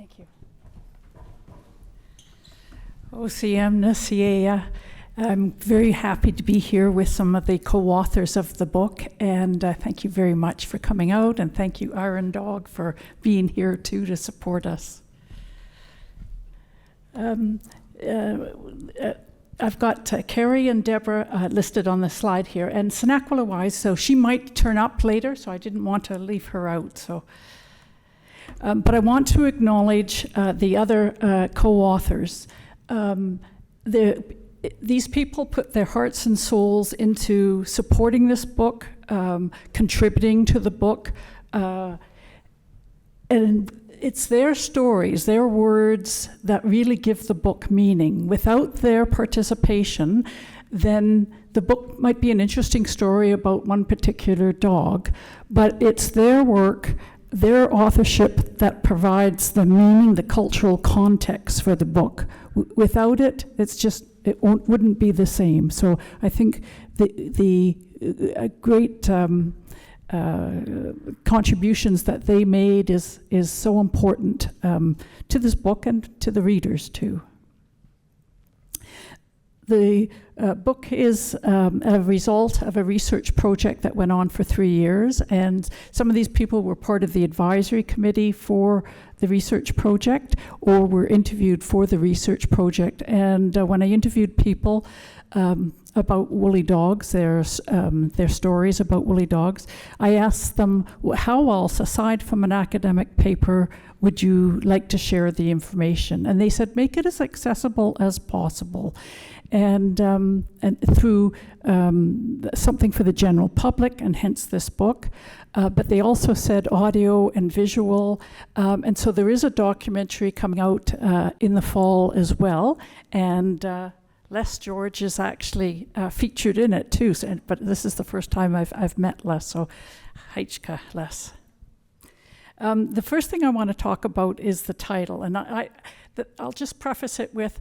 Thank you. OCM Nasiea. I'm very happy to be here with some of the co-authors of the book, and thank you very much for coming out, and thank you, Iron Dog, for being here too to support us. I've got Kerrie and Debra listed on the slide here, and Senaquila-wise, so she might turn up later, so I didn't want to leave her out. So, but I want to acknowledge the other co-authors. These people put their hearts and souls into supporting this book, contributing to the book, and it's their stories, their words that really give the book meaning. Without their participation, then the book might be an interesting story about one particular dog, but it's their work, their authorship that provides the meaning, the cultural context for the book. Without it, it wouldn't be the same. So I think the great contributions that they made is so important to this book and to the readers too. The book is a result of a research project that went on for 3 years, and some of these people were part of the advisory committee for the research project or were interviewed for the research project. And when I interviewed people about woolly dogs, their stories about woolly dogs, I asked them, how else, aside from an academic paper, would you like to share the information? And they said, make it as accessible as possible. And through something for the general public, and hence this book. But they also said audio and visual. And so there is a documentary coming out in the fall as well. And Les George is actually featured in it too. So, but this is the first time I've met Les, so Heichka, Les. The first thing I want to talk about is the title. And I'll just preface it with,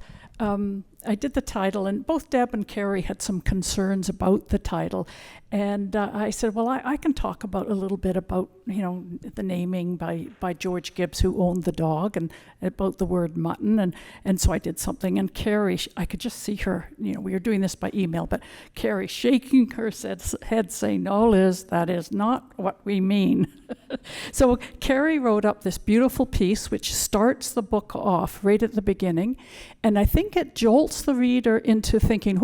I did the title, and both Deb and Kerrie had some concerns about the title. And I said, well, I can talk about a little bit about, the naming by George Gibbs, who owned the dog, and about the word mutton. And so I did something. And Kerrie, I could just see her, we were doing this by email, but Kerrie shaking her head saying, no, Liz, that is not what we mean. So Kerrie wrote up this beautiful piece, which starts the book off right at the beginning. And I think it jolts the reader into thinking,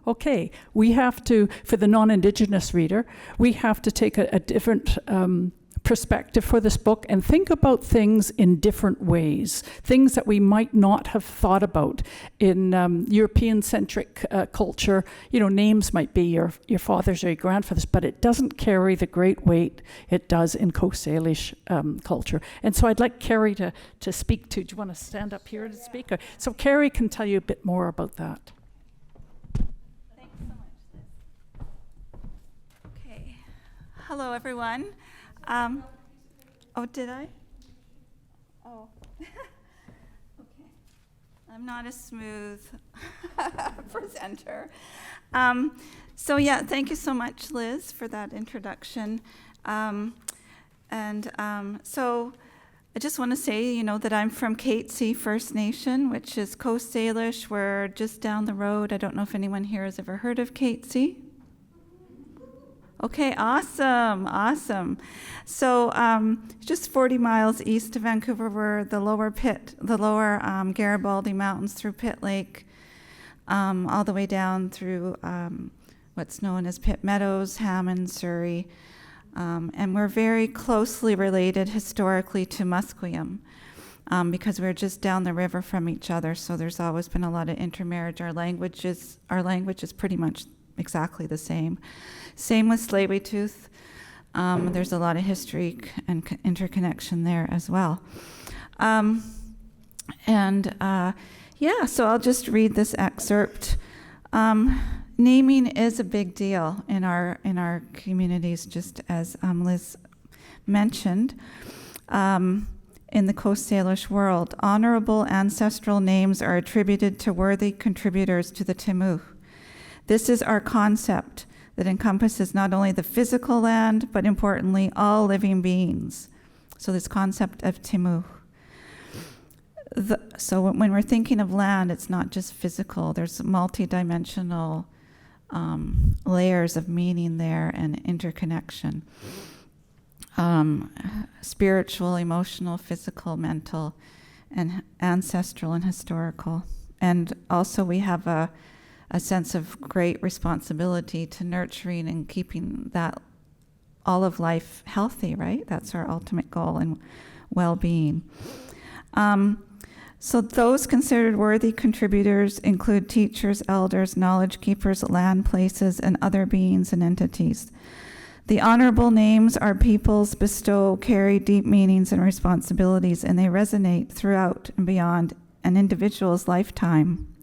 okay, we have to, for the non-Indigenous reader, we have to take a different perspective for this book and think about things in different ways, things that we might not have thought about. In European-centric culture, names might be your fathers or your grandfathers, but it doesn't carry the great weight it does in Coast Salish culture. And so I'd like Kerrie to speak to. Do you want to stand up here and speak? So Kerrie can tell you a bit more about that. Thanks so much, Liz. Okay. Hello, everyone. Oh, did I? Oh. Okay. I'm not a smooth presenter. So yeah, thank you so much, Liz, for that introduction. So I just want to say, that I'm from Katzie First Nation, which is Coast Salish. We're just down the road. I don't know if anyone here has ever heard of Katzie. Okay, awesome. So just 40 miles east of Vancouver, we're the lower Garibaldi Mountains through Pitt Lake, all the way down through what's known as Pitt Meadows, Hammond, Surrey. And we're very closely related historically to Musqueam because we're just down the river from each other. So there's always been a lot of intermarriage. Our language is pretty much exactly the same. Same with Tsleil-Waututh. There's a lot of history and interconnection there as well. So I'll just read this excerpt. Naming is a big deal in our communities, just as Liz mentioned. In the Coast Salish world, honorable ancestral names are attributed to worthy contributors to the Timuh. This is our concept that encompasses not only the physical land, but importantly, all living beings. So this concept of Timuh. So when we're thinking of land, it's not just physical. There's multi-dimensional layers of meaning there and interconnection. Spiritual, emotional, physical, mental, and ancestral and historical. And also we have a sense of great responsibility to nurturing and keeping that all of life healthy, right? That's our ultimate goal and well-being. So those considered worthy contributors include teachers, elders, knowledge keepers, land places, and other beings and entities. The honorable names our peoples bestow carry deep meanings and responsibilities, and they resonate throughout and beyond an individual's lifetime.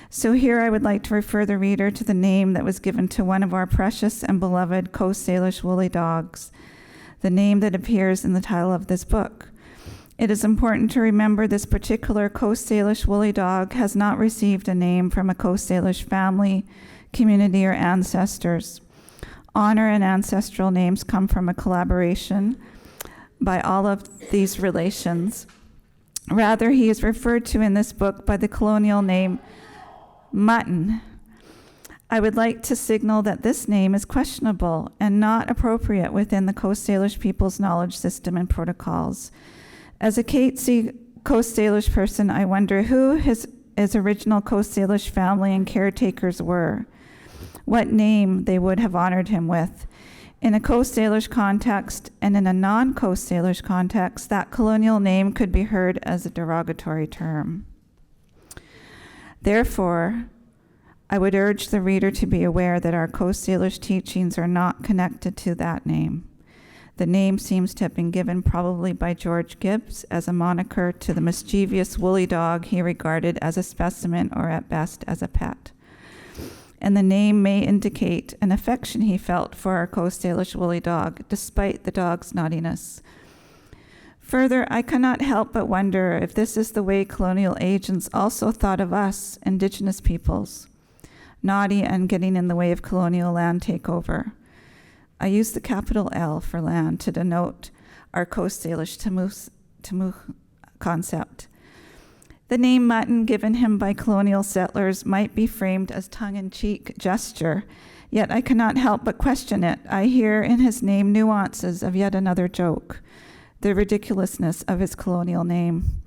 So here I would like to refer the reader to the name that was given to one of our precious and beloved Coast Salish Woolly Dogs, the name that appears in the title of this book. It is important to remember this particular Coast Salish Woolly Dog has not received a name from a Coast Salish family, community, or ancestors. Honor and ancestral names come from a collaboration by all of these relations. Rather, he is referred to in this book by the colonial name Mutton. I would like to signal that this name is questionable and not appropriate within the Coast Salish people's knowledge system and protocols. As a Katzie Coast Salish person, I wonder who his original Coast Salish family and caretakers were, what name they would have honored him with. In a Coast Salish context and in a non-Coast Salish context, that colonial name could be heard as a derogatory term. Therefore, I would urge the reader to be aware that our Coast Salish teachings are not connected to that name. The name seems to have been given probably by George Gibbs as a moniker to the mischievous woolly dog he regarded as a specimen or at best as a pet. And the name may indicate an affection he felt for our Coast Salish Woolly Dog, despite the dog's naughtiness. Further, I cannot help but wonder if this is the way colonial agents also thought of us, Indigenous peoples, naughty and getting in the way of colonial land takeover. I use the capital L for land to denote our Coast Salish Tamuh concept. The name Mutton given him by colonial settlers might be framed as tongue-in-cheek gesture, yet I cannot help but question it. I hear in his name nuances of yet another joke, the ridiculousness of his colonial name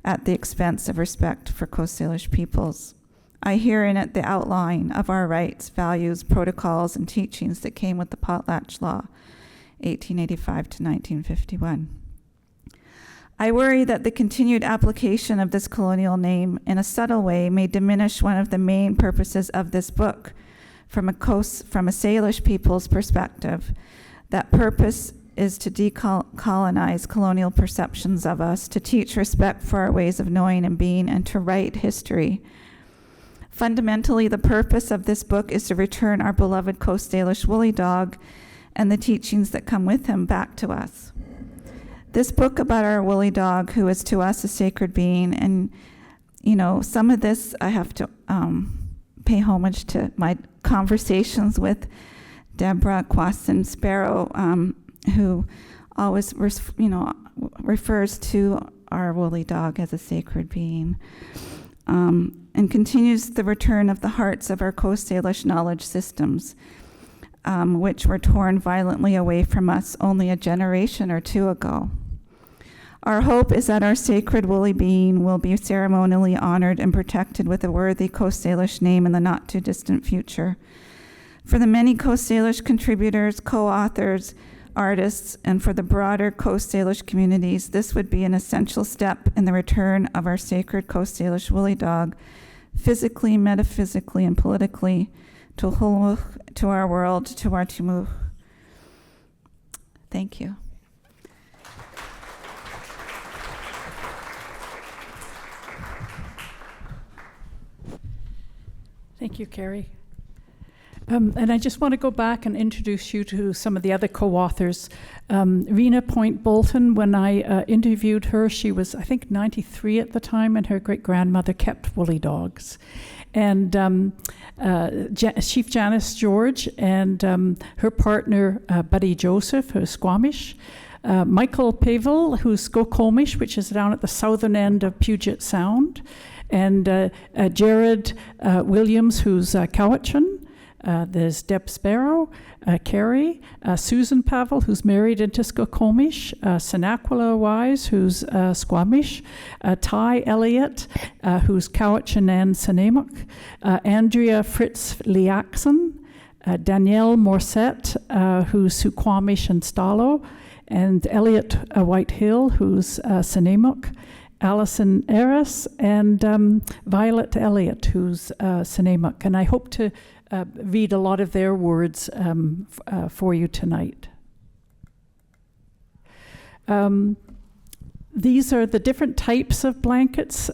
at the expense of respect for Coast Salish peoples. I hear in it the outline of our rights, values, protocols, and teachings that came with the Potlatch Law, 1885 to 1951. I worry that the continued application of this colonial name in a subtle way may diminish one of the main purposes of this book from a Salish people's perspective. That purpose is to decolonize colonial perceptions of us, to teach respect for our ways of knowing and being, and to write history. Fundamentally, the purpose of this book is to return our beloved Coast Salish Woolly Dog and the teachings that come with him back to us. This book about our woolly dog, who is to us a sacred being, and some of this I have to pay homage to my conversations with Debra Sparrow, who always refers to our woolly dog as a sacred being. And continues the return of the hearts of our Coast Salish knowledge systems, which were torn violently away from us only a generation or two ago. Our hope is that our sacred woolly being will be ceremonially honored and protected with a worthy Coast Salish name in the not-too-distant future. For the many Coast Salish contributors, co-authors, artists, and for the broader Coast Salish communities, this would be an essential step in the return of our sacred Coast Salish Woolly Dog, physically, metaphysically, and politically, to Hulmuch, to our world, to our Timuch. Thank you. Thank you, Kerrie. And I just want to go back and introduce you to some of the other co-authors. Rena Point Bolton, when I interviewed her, she was, I think, 93 at the time, and her great-grandmother kept woolly dogs. And Chief Janice George and her partner, Buddy Joseph, who's Squamish, Michael Pavel, who's Skokomish, which is down at the southern end of Puget Sound, and Jared Williams, who's Cowichan. There's Deb Sparrow, Kerrie, Susan Pavel, who's married into Skokomish, Senaquila Wise, who's Squamish, Ty Elliott, who's Cowichan and Senamuk, Andrea Fritz Liaxon, Danielle Morset, who's Suquamish and Stalo, and Elliot Whitehill, who's Senamuk, Alison Eris, and Violet Elliott, who's Senamuk. And I hope to read a lot of their words for you tonight. These are the different types of blankets,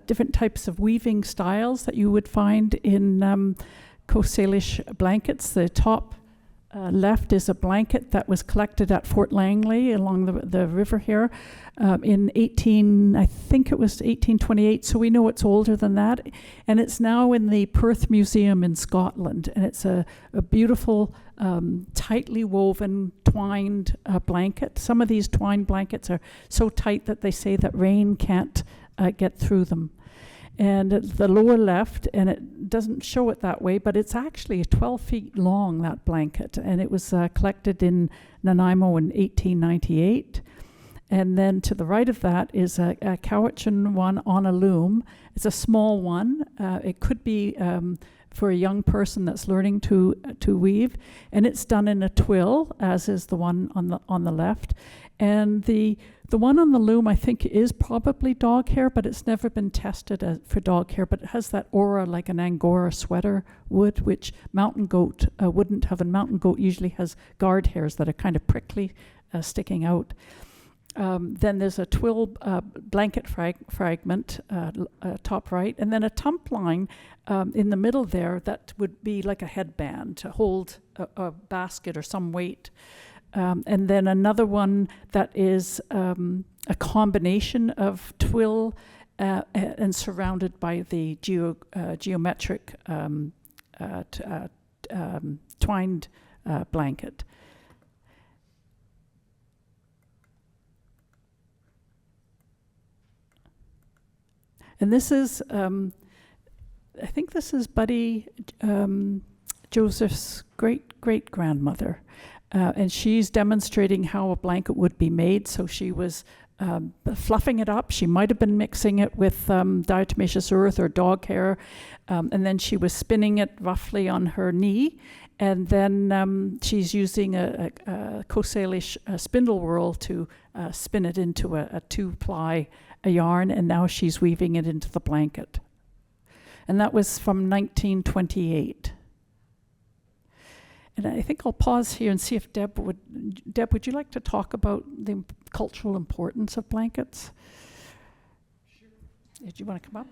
different types of weaving styles that you would find in Coast Salish blankets. The top left is a blanket that was collected at Fort Langley along the river here in I think it was 1828, so we know it's older than that. And it's now in the Perth Museum in Scotland. And it's a beautiful, tightly woven, twined blanket. Some of these twined blankets are so tight that they say that rain can't get through them. And at the lower left, and it doesn't show it that way, but it's actually 12 feet long, that blanket. And it was collected in Nanaimo in 1898. And then to the right of that is a Cowichan one on a loom. It's a small one. It could be for a young person that's learning to weave. And it's done in a twill, as is the one on the left. And the one on the loom, I think, is probably dog hair, but it's never been tested for dog hair. But it has that aura like an Angora sweater would, which mountain goat wouldn't have. And mountain goat usually has guard hairs that are kind of prickly, sticking out. Then there's a twill blanket fragment, top right, and then a tump line in the middle there that would be like a headband to hold a basket or some weight. And then another one that is a combination of twill and surrounded by the geometric twined blanket. And this is, I think this is Buddy Joseph's great-great-grandmother. And she's demonstrating how a blanket would be made. So she was fluffing it up. She might have been mixing it with diatomaceous earth or dog hair. And then she was spinning it roughly on her knee. And then she's using a Coast Salish spindle whorl to spin it into a 2-ply yarn. And now she's weaving it into the blanket. And that was from 1928. And I think I'll pause here and see if Deb, would you like to talk about the cultural importance of blankets? Sure. Did you want to come up?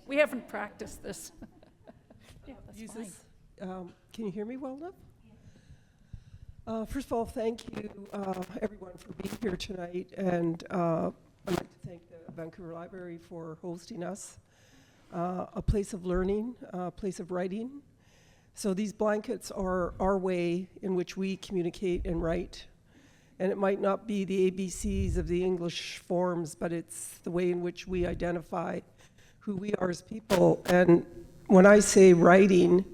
We haven't practiced this. Yeah, that's fine. Can you hear me well enough? First of all, thank you, everyone, for being here tonight. And I'd like to thank the Vancouver Library for hosting us. A place of learning, a place of writing. So these blankets are our way in which we communicate and write. And it might not be the ABCs of the English forms, but it's the way in which we identify who we are as people. And when I say writing,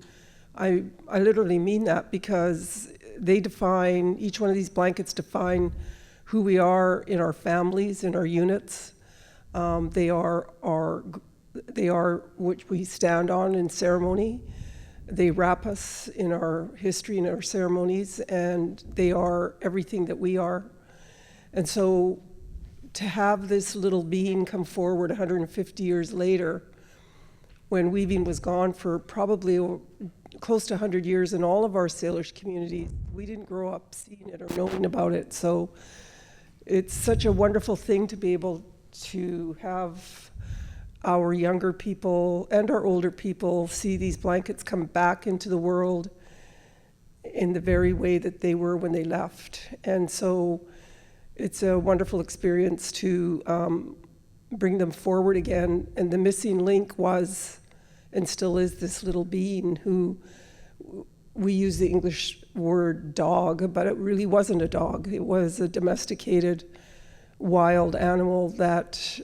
I literally mean that, because they define, each one of these blankets define who we are in our families, in our units. They are which we stand on in ceremony. They wrap us in our history and our ceremonies, and they are everything that we are. And so to have this little being come forward 150 years later, when weaving was gone for probably close to 100 years in all of our Salish communities, we didn't grow up seeing it or knowing about it. So it's such a wonderful thing to be able to have our younger people and our older people see these blankets come back into the world in the very way that they were when they left. And so it's a wonderful experience to bring them forward again. And the missing link was, and still is, this little being who we use the English word dog, but it really wasn't a dog. It was a domesticated wild animal that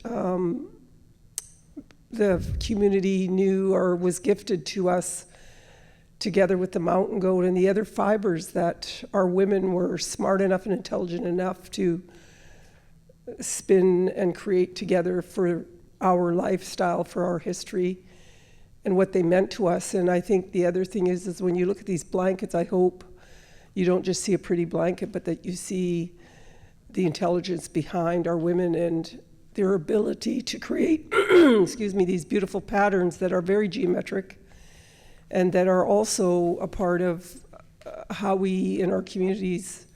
the community knew or was gifted to us, together with the mountain goat and the other fibres that our women were smart enough and intelligent enough to spin and create together for our lifestyle, for our history, and what they meant to us. And I think the other thing is when you look at these blankets, I hope you don't just see a pretty blanket, but that you see the intelligence behind our women and their ability to create, excuse me, these beautiful patterns that are very geometric and that are also a part of how we in our communities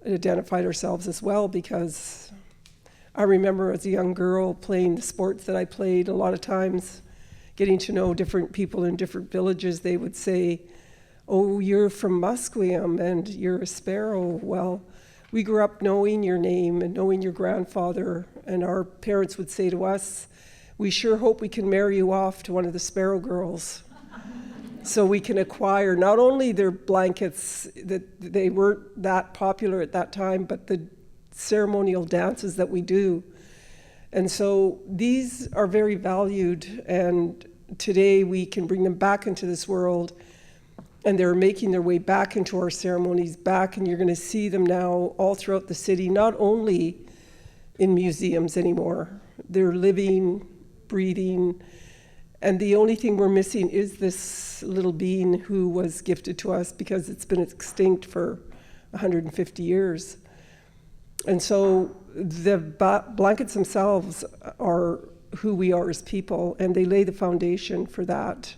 identified ourselves as well. Because I remember as a young girl playing the sports that I played, a lot of times getting to know different people in different villages, they would say, "Oh, you're from Musqueam and you're a sparrow." Well, we grew up knowing your name and knowing your grandfather, and our parents would say to us, "We sure hope we can marry you off to one of the sparrow girls." So we can acquire not only their blankets, that they weren't that popular at that time, but the ceremonial dances that we do. And so these are very valued, and today we can bring them back into this world, and they're making their way back into our ceremonies back, and you're going to see them now all throughout the city, not only in museums anymore. They're living, breathing, and the only thing we're missing is this little being who was gifted to us because it's been extinct for 150 years. And so the blankets themselves are who we are as people, and they lay the foundation for that.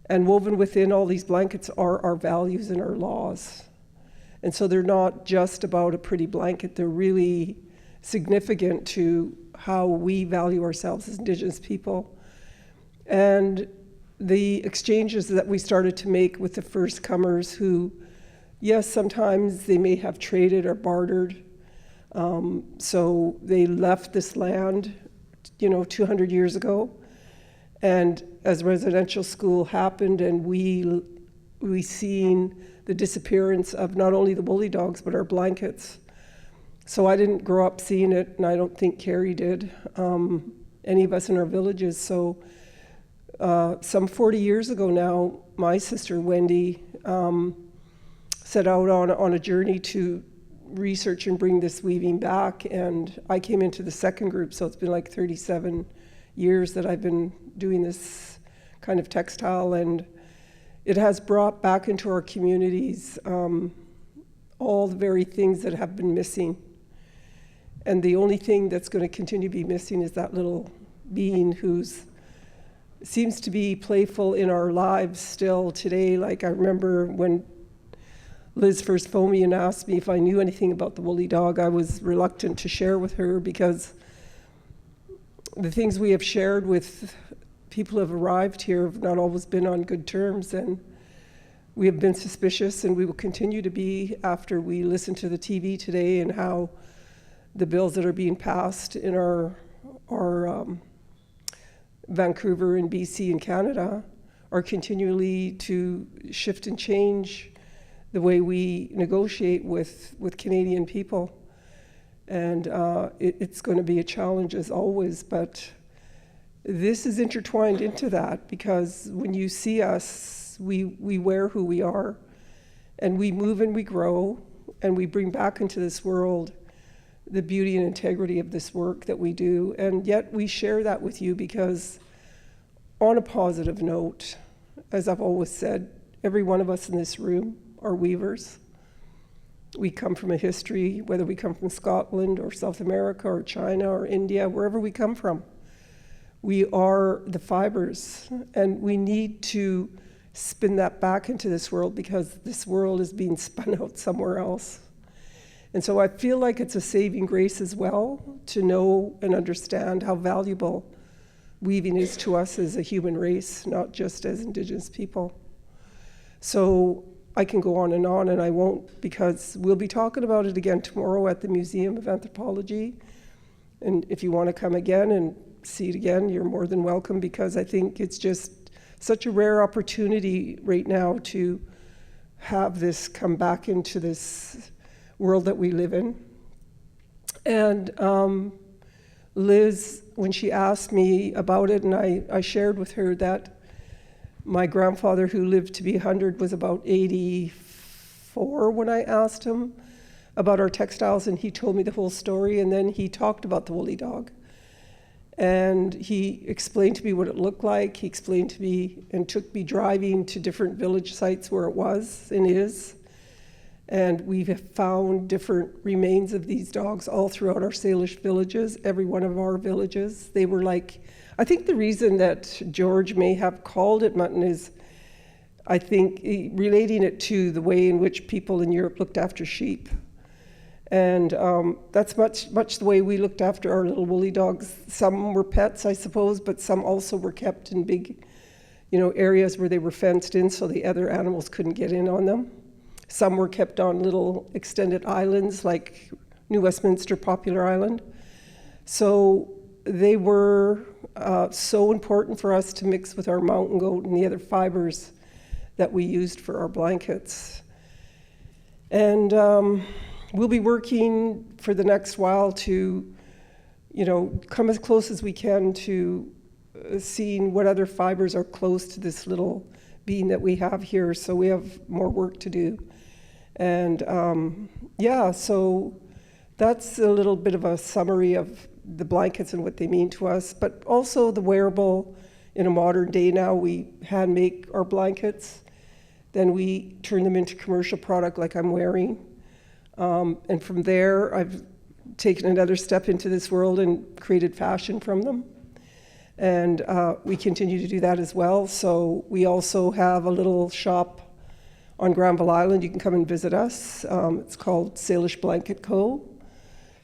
And woven within all these blankets are our values and our laws. And so they're not just about a pretty blanket, they're really significant to how we value ourselves as Indigenous people. And the exchanges that we started to make with the first comers who, yes, sometimes they may have traded or bartered. So they left this land, 200 years ago. And as residential school happened and we seen the disappearance of not only the woolly dogs, but our blankets. So I didn't grow up seeing it, and I don't think Kerrie did, any of us in our villages. So some 40 years ago now, my sister Wendy set out on a journey to research and bring this weaving back, and I came into the second group, so it's been like 37 years that I've been doing this kind of textile, and it has brought back into our communities all the very things that have been missing. And the only thing that's going to continue to be missing is that little being who's seems to be playful in our lives still today. Like I remember when Liz first phoned me and asked me if I knew anything about the woolly dog, I was reluctant to share with her because the things we have shared with people who have arrived here have not always been on good terms, and we have been suspicious, and we will continue to be after we listen to the TV today and how the bills that are being passed in our Vancouver and BC and Canada are continually to shift and change the way we negotiate with Canadian people. And it's going to be a challenge as always, but this is intertwined into that, because when you see us, we wear who we are, and we move and we grow, and we bring back into this world the beauty and integrity of this work that we do. And yet we share that with you because, on a positive note, as I've always said, every one of us in this room are weavers. We come from a history, whether we come from Scotland or South America or China or India, wherever we come from. We are the fibres, and we need to spin that back into this world because this world is being spun out somewhere else. And so I feel like it's a saving grace as well to know and understand how valuable weaving is to us as a human race, not just as Indigenous people. So I can go on, and I won't, because we'll be talking about it again tomorrow at the Museum of Anthropology. And if you want to come again and see it again, you're more than welcome, because I think it's just such a rare opportunity right now to have this come back into this world that we live in. And Liz, when she asked me about it, and I shared with her that my grandfather, who lived to be 100, was about 84 when I asked him about our textiles, and he told me the whole story, and then he talked about the woolly dog. And he explained to me what it looked like. He explained to me and took me driving to different village sites where it was and is. And we have found different remains of these dogs all throughout our Salish villages, every one of our villages. They were like, I think the reason that George may have called it mutton is, I think, relating it to the way in which people in Europe looked after sheep. And that's much the way we looked after our little woolly dogs. Some were pets, I suppose, but some also were kept in big, areas where they were fenced in so the other animals couldn't get in on them. Some were kept on little extended islands like New Westminster Popular Island. So they were so important for us to mix with our mountain goat and the other fibres that we used for our blankets. And we'll be working for the next while to, come as close as we can to seeing what other fibers are close to this little being that we have here. So we have more work to do. And so that's a little bit of a summary of the blankets and what they mean to us, but also the wearable. In a modern day now, we hand make our blankets, then we turn them into commercial product like I'm wearing. And from there, I've taken another step into this world and created fashion from them. And we continue to do that as well. So we also have a little shop on Granville Island. You can come and visit us. It's called Salish Blanket Co.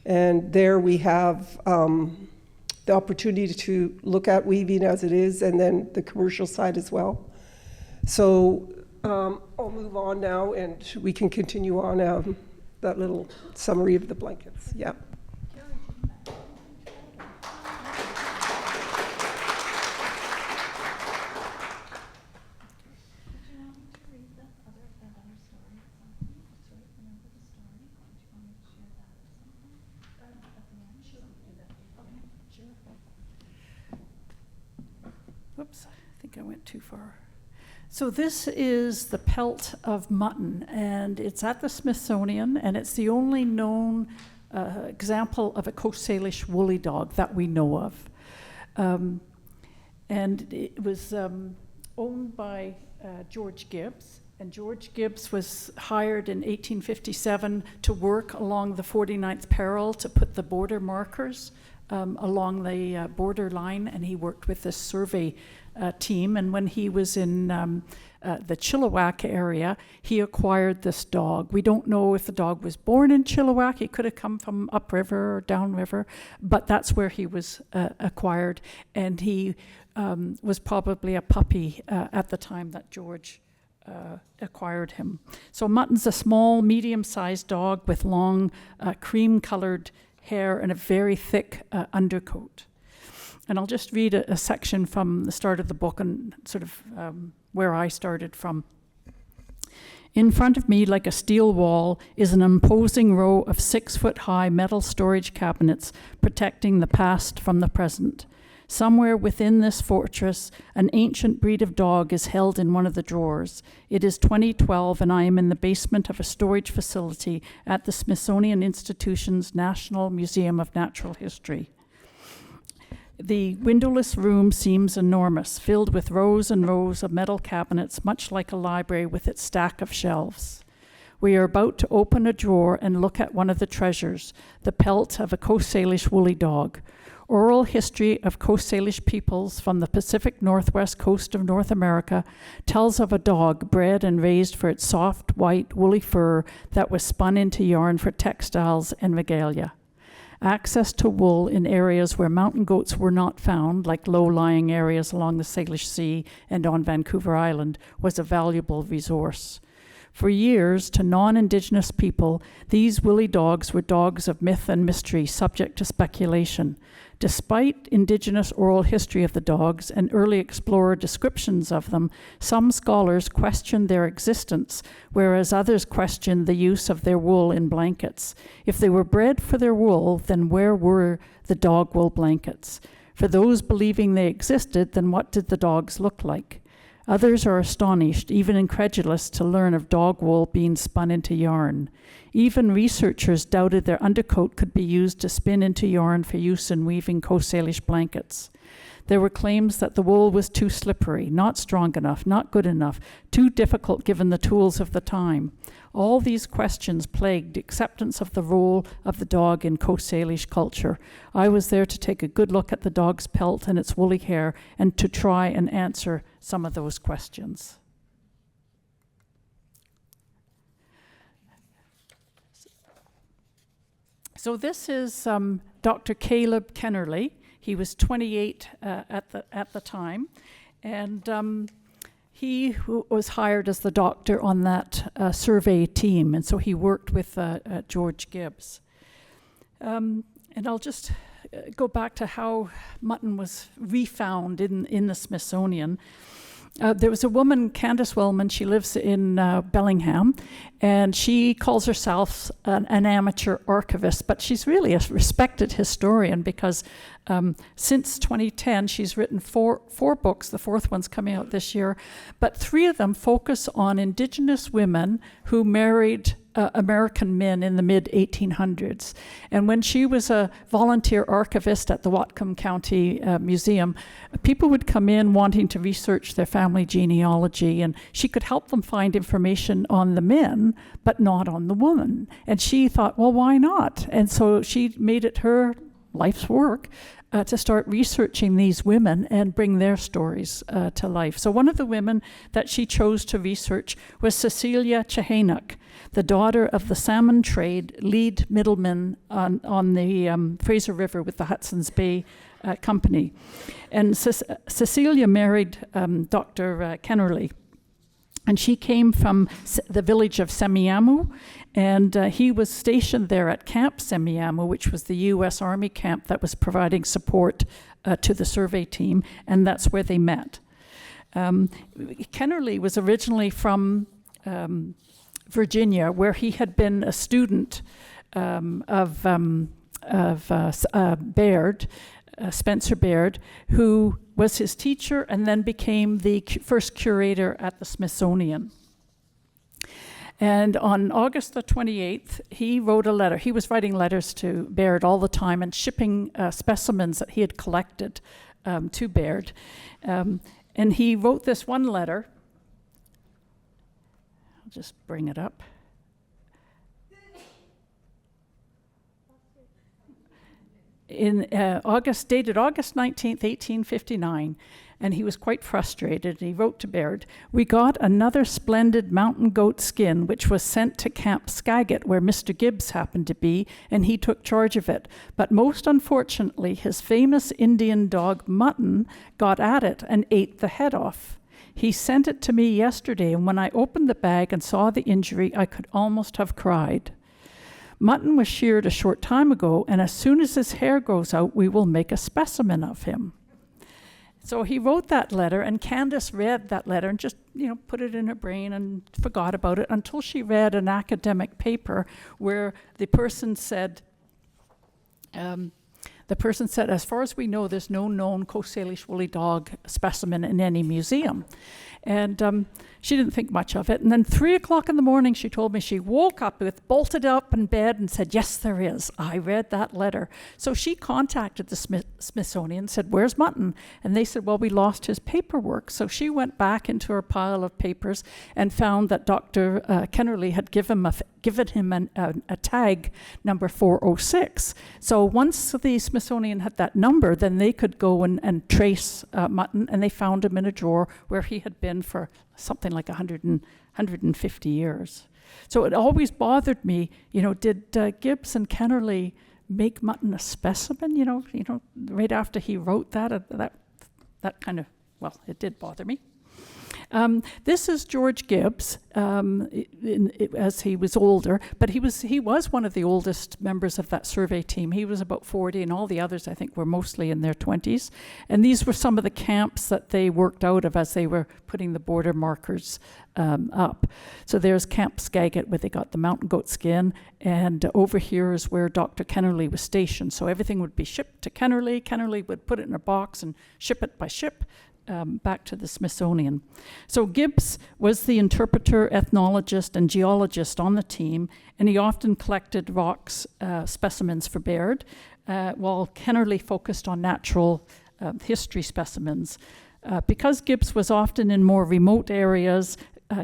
And there we have the opportunity to look at weaving as it is, and then the commercial side as well. So I'll move on now, and we can continue on that little summary of the blankets. Yeah. Whoops, I think I went too far. So this is the pelt of mutton, and it's at the Smithsonian, and it's the only known example of a Coast Salish woolly dog that we know of. And it was owned by George Gibbs, and George Gibbs was hired in 1857 to work along the 49th parallel to put the border markers along the border line, and he worked with this survey team. And when he was in the Chilliwack area, he acquired this dog. We don't know if the dog was born in Chilliwack. He could have come from upriver or downriver, but that's where he was acquired. And he was probably a puppy at the time that George acquired him. So Mutton's a small, medium-sized dog with long, cream-colored hair and a very thick undercoat. And I'll just read a section from the start of the book and sort of where I started from. In front of me, like a steel wall, is an imposing row of 6-foot-high metal storage cabinets protecting the past from the present. Somewhere within this fortress, an ancient breed of dog is held in one of the drawers. It is 2012, and I am in the basement of a storage facility at the Smithsonian Institution's National Museum of Natural History. The windowless room seems enormous, filled with rows and rows of metal cabinets, much like a library with its stack of shelves. We are about to open a drawer and look at one of the treasures, the pelt of a Coast Salish woolly dog. Oral history of Coast Salish peoples from the Pacific Northwest coast of North America tells of a dog bred and raised for its soft, white, woolly fur that was spun into yarn for textiles and regalia. Access to wool in areas where mountain goats were not found, like low-lying areas along the Salish Sea and on Vancouver Island, was a valuable resource. For years, to non-Indigenous people, these woolly dogs were dogs of myth and mystery, subject to speculation. Despite Indigenous oral history of the dogs and early explorer descriptions of them, some scholars question their existence, whereas others question the use of their wool in blankets. If they were bred for their wool, then where were the dog wool blankets? For those believing they existed, then what did the dogs look like? Others are astonished, even incredulous, to learn of dog wool being spun into yarn. Even researchers doubted their undercoat could be used to spin into yarn for use in weaving Coast Salish blankets. There were claims that the wool was too slippery, not strong enough, not good enough, too difficult given the tools of the time. All these questions plagued acceptance of the role of the dog in Coast Salish culture. I was there to take a good look at the dog's pelt and its woolly hair and to try and answer some of those questions. So this is Dr. Caleb Kennerly. He was 28 at the time, and he was hired as the doctor on that survey team, and so he worked with George Gibbs. And I'll just go back to how mutton was refound in the Smithsonian. There was a woman, Candace Wellman, she lives in Bellingham, and she calls herself an amateur archivist, but she's really a respected historian because since 2010, she's written four books. The fourth one's coming out this year, but 3 of them focus on Indigenous women who married American men in the mid-1800s. And when she was a volunteer archivist at the Whatcom County Museum, people would come in wanting to research their family genealogy, and she could help them find information on the men, but not on the woman. And she thought, well, why not? And so she made it her life's work to start researching these women and bring their stories to life. So one of the women that she chose to research was Cecilia Chehanuck, the daughter of the salmon trade lead middleman on the Fraser River with the Hudson's Bay Company. And Cecilia married Dr. Kennerly, and she came from the village of Semiahmoo, and he was stationed there at Camp Semiahmoo, which was the U.S. Army camp that was providing support to the survey team, and that's where they met. Kennerly was originally from Virginia, where he had been a student of Baird, Spencer Baird, who was his teacher and then became the first curator at the Smithsonian. And on August the 28th, he wrote a letter. He was writing letters to Baird all the time and shipping specimens that he had collected to Baird. And he wrote this one letter. I'll just bring it up. In dated August 19th, 1859, and he was quite frustrated. He wrote to Baird, "We got another splendid mountain goat skin, which was sent to Camp Skagit, where Mr. Gibbs happened to be, and he took charge of it. But most unfortunately, his famous Indian dog, Mutton, got at it and ate the head off. He sent it to me yesterday, and when I opened the bag and saw the injury, I could almost have cried. Mutton was sheared a short time ago, and as soon as his hair grows out, we will make a specimen of him." So he wrote that letter, and Candace read that letter and just, put it in her brain and forgot about it until she read an academic paper where the person said, as far as we know, there's no known Coast Salish Woolly Dog specimen in any museum. And she didn't think much of it. And then 3 o'clock in the morning, she told me she woke up, bolted up in bed and said, "Yes, there is. I read that letter." So she contacted the Smithsonian, said, "Where's Mutton?" And they said, "Well, we lost his paperwork." So she went back into her pile of papers and found that Dr. Kennerly had given him a tag number 406. So once the Smithsonian had that number, then they could go and trace Mutton, and they found him in a drawer where he had been for something like 150 years. So it always bothered me, did Gibbs and Kennerly make Mutton a specimen? Right after he wrote that kind of, well, it did bother me. This is George Gibbs, as he was older, but he was one of the oldest members of that survey team. He was about 40, and all the others, I think, were mostly in their 20s. And these were some of the camps that they worked out of as they were putting the border markers up. So there's Camp Skagit, where they got the mountain goat skin, and over here is where Dr. Kennerly was stationed. So everything would be shipped to Kennerly. Kennerly would put it in a box and ship it by ship back to the Smithsonian. So Gibbs was the interpreter, ethnologist, and geologist on the team, and he often collected rocks, specimens for Baird, while Kennerly focused on natural history specimens. Because Gibbs was often in more remote areas,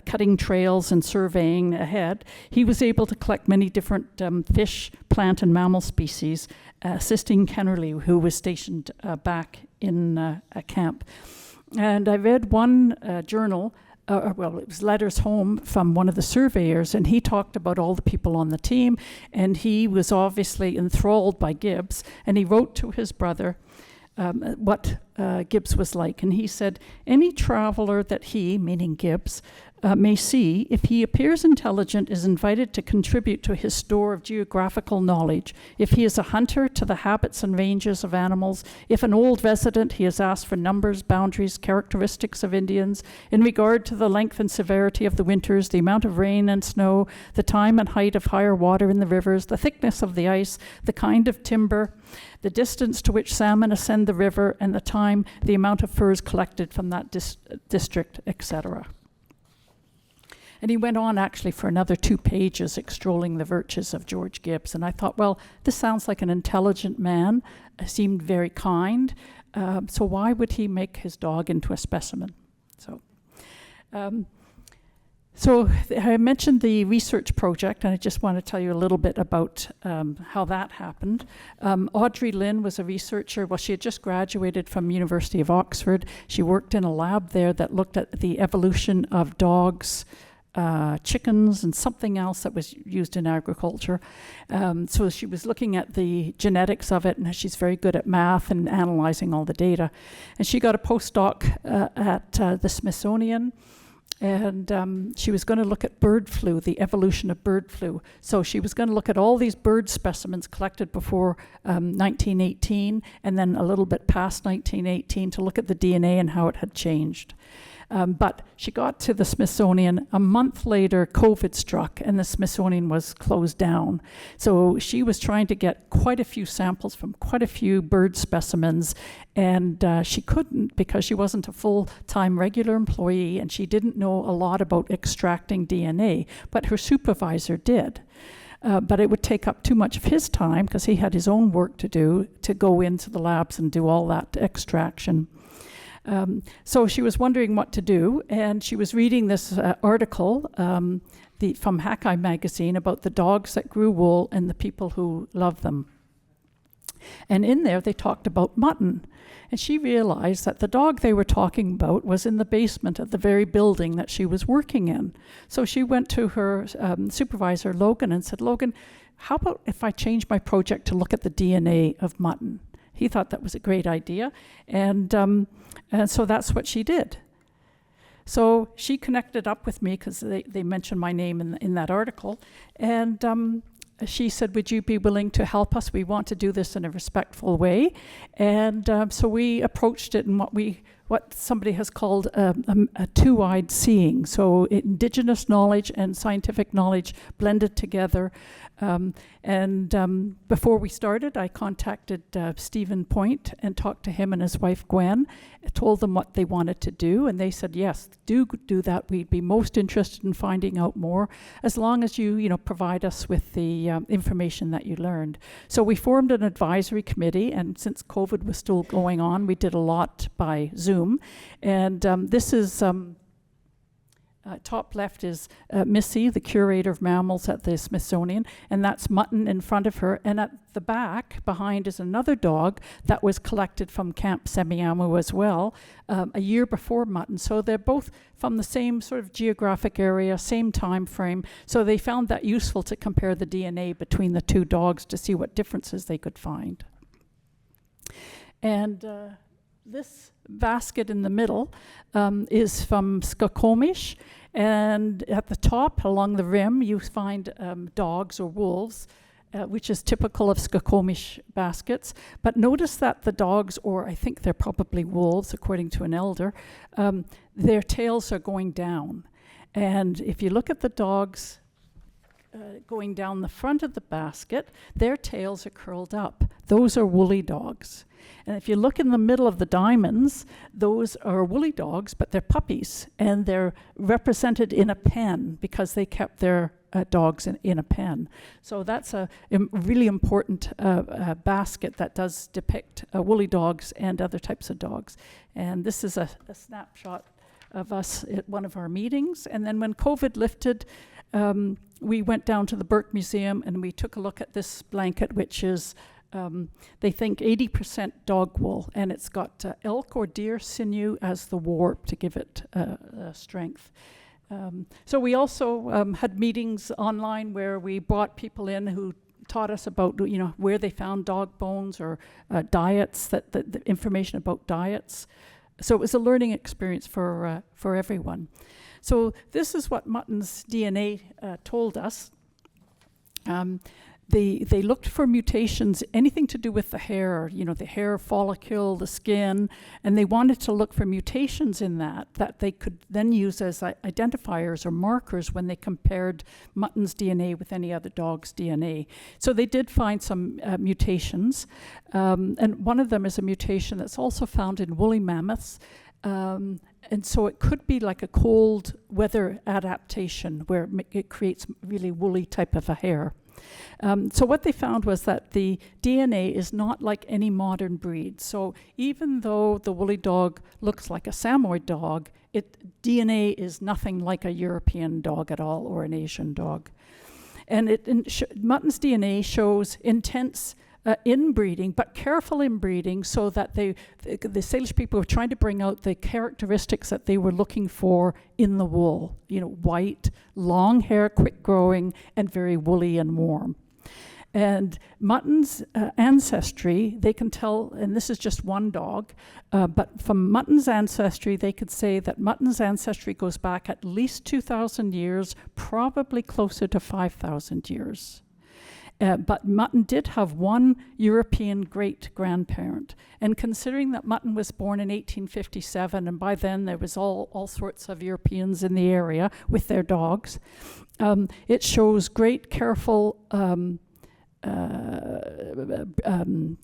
cutting trails and surveying ahead, he was able to collect many different fish, plant, and mammal species, assisting Kennerly, who was stationed back in a camp. And I read one journal, it was letters home from one of the surveyors, and he talked about all the people on the team, and he was obviously enthralled by Gibbs, and he wrote to his brother what Gibbs was like. And he said, any traveler that he, meaning Gibbs, may see, if he appears intelligent, is invited to contribute to his store of geographical knowledge. If he is a hunter, to the habits and ranges of animals. If an old resident, he is asked for numbers, boundaries, characteristics of Indians, in regard to the length and severity of the winters, the amount of rain and snow, the time and height of higher water in the rivers, the thickness of the ice, the kind of timber, the distance to which salmon ascend the river, and the time, the amount of furs collected from that district, etc. And he went on actually for another 2 pages extolling the virtues of George Gibbs. And I thought, well, this sounds like an intelligent man, seemed very kind. So why would he make his dog into a specimen? So I mentioned the research project, and I just want to tell you a little bit about how that happened. Audrey Lynn was a researcher. Well, she had just graduated from University of Oxford. She worked in a lab there that looked at the evolution of dogs, chickens, and something else that was used in agriculture. So she was looking at the genetics of it, and she's very good at math and analyzing all the data. And she got a postdoc at the Smithsonian, and she was going to look at bird flu, the evolution of bird flu. So she was going to look at all these bird specimens collected before 1918, and then a little bit past 1918 to look at the DNA and how it had changed. But she got to the Smithsonian. A month later, COVID struck, and the Smithsonian was closed down. So she was trying to get quite a few samples from quite a few bird specimens, and she couldn't because she wasn't a full-time regular employee, and she didn't know a lot about extracting DNA, but her supervisor did. But it would take up too much of his time because he had his own work to do to go into the labs and do all that extraction. So she was wondering what to do, and she was reading this article from Hackeye magazine about the dogs that grew wool and the people who love them. And in there they talked about mutton, and she realized that the dog they were talking about was in the basement of the very building that she was working in. So she went to her supervisor, Logan, and said, Logan, how about if I change my project to look at the DNA of mutton? He thought that was a great idea, and so that's what she did. So she connected up with me because they mentioned my name in that article, and she said, would you be willing to help us? We want to do this in a respectful way. And so we approached it in what somebody has called a two-eyed seeing. So Indigenous knowledge and scientific knowledge blended together. Before we started, I contacted Stephen Point and talked to him and his wife Gwen, told them what they wanted to do, and they said, yes, do that. We'd be most interested in finding out more, as long as you provide us with the information that you learned. So we formed an advisory committee, and since COVID was still going on, we did a lot by Zoom. And this is... top left is Missy, the curator of mammals at the Smithsonian, and that's Mutton in front of her. And at the back, behind, is another dog that was collected from Camp Semiahmoo as well, a year before Mutton. So they're both from the same sort of geographic area, same time frame. So they found that useful to compare the DNA between the two dogs to see what differences they could find. And this basket in the middle is from Skokomish, and at the top along the rim you find dogs or wolves, which is typical of Skokomish baskets. But notice that the dogs, or I think they're probably wolves according to an elder, their tails are going down. And if you look at the dogs going down the front of the basket, their tails are curled up. Those are woolly dogs. And if you look in the middle of the diamonds, those are woolly dogs, but they're puppies, and they're represented in a pen because they kept their dogs in a pen. So that's a really important basket that does depict woolly dogs and other types of dogs. And this is a snapshot of us at one of our meetings. And then when COVID lifted, we went down to the Burke Museum and we took a look at this blanket, which is, they think 80% dog wool, and it's got elk or deer sinew as the warp to give it strength. So we also had meetings online where we brought people in who taught us about, where they found dog bones or diets, the information about diets. So it was a learning experience for everyone. So this is what Mutton's DNA told us. They looked for mutations, anything to do with the hair, the hair follicle, the skin, and they wanted to look for mutations in that they could then use as identifiers or markers when they compared mutton's DNA with any other dog's DNA. So they did find some mutations, and one of them is a mutation that's also found in woolly mammoths. And so it could be like a cold weather adaptation where it creates really woolly type of a hair. So what they found was that the DNA is not like any modern breed. So even though the woolly dog looks like a Samoyed dog, DNA is nothing like a European dog at all or an Asian dog. And mutton's DNA shows intense inbreeding, but careful inbreeding, so that the Salish people were trying to bring out the characteristics that they were looking for in the wool. White, long hair, quick growing, and very woolly and warm. And mutton's ancestry, they can tell, and this is just one dog, but from mutton's ancestry, they could say that mutton's ancestry goes back at least 2,000 years, probably closer to 5,000 years. But mutton did have one European great-grandparent. And considering that mutton was born in 1857, and by then there was all sorts of Europeans in the area with their dogs, it shows great careful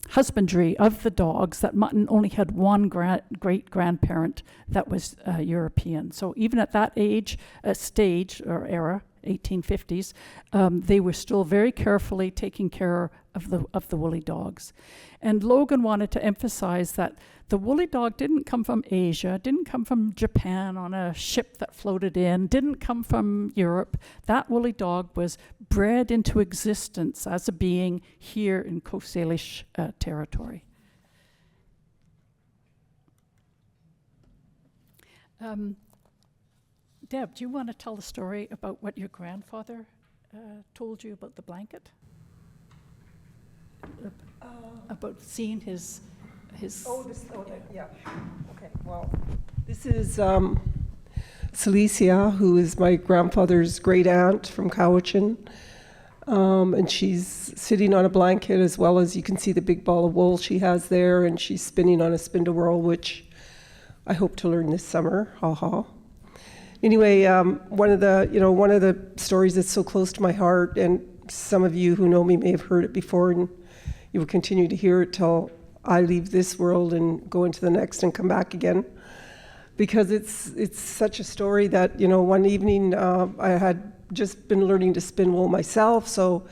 husbandry of the dogs, that mutton only had one great-grandparent that was European. So even at that stage or era, 1850s, they were still very carefully taking care of the woolly dogs. And Logan wanted to emphasize that the woolly dog didn't come from Asia, didn't come from Japan on a ship that floated in, didn't come from Europe. That woolly dog was bred into existence as a being here in Coast Salish territory. Deb, do you want to tell the story about what your grandfather told you about the blanket? About seeing his... Yeah. Okay, well, this is Celicia, who is my grandfather's great aunt from Cowichan. And she's sitting on a blanket, as well as you can see the big ball of wool she has there, and she's spinning on a spindle whorl, which I hope to learn this summer. Ha ha. Anyway, one of the stories that's so close to my heart, and some of you who know me may have heard it before, and you will continue to hear it till I leave this world and go into the next and come back again, because it's such a story that, one evening I had just been learning to spin wool myself, so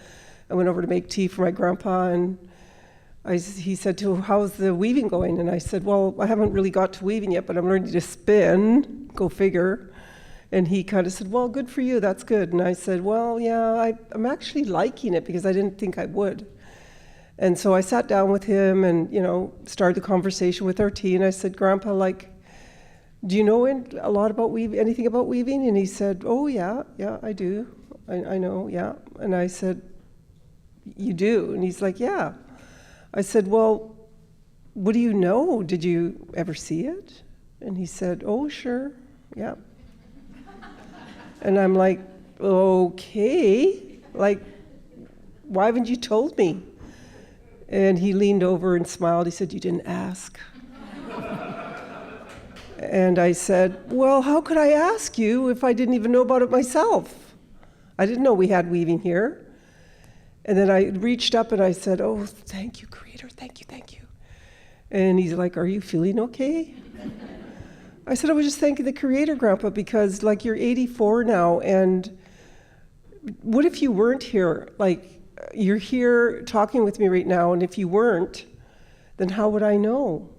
I went over to make tea for my grandpa, and he said, how's the weaving going? And I said, well, I haven't really got to weaving yet, but I'm learning to spin, go figure. And he kind of said, well, good for you, that's good. And I said, well, yeah, I'm actually liking it, because I didn't think I would. And so I sat down with him and, started the conversation with our tea. And I said, Grandpa, do you know a lot about anything about weaving? And he said, oh, yeah, I do. I know, yeah. And I said, you do? And he's like, yeah. I said, well, what do you know? Did you ever see it? And he said, oh, sure, yeah. And I'm like, okay, like, why haven't you told me? And he leaned over and smiled. He said, you didn't ask. And I said, well, how could I ask you if I didn't even know about it myself? I didn't know we had weaving here. And then I reached up and I said, oh, thank you, Creator, thank you, thank you. And he's like, are you feeling okay? I said, I was just thanking the Creator, Grandpa, because like you're 84 now, and what if you weren't here? Like, you're here talking with me right now, and if you weren't, then how would I know?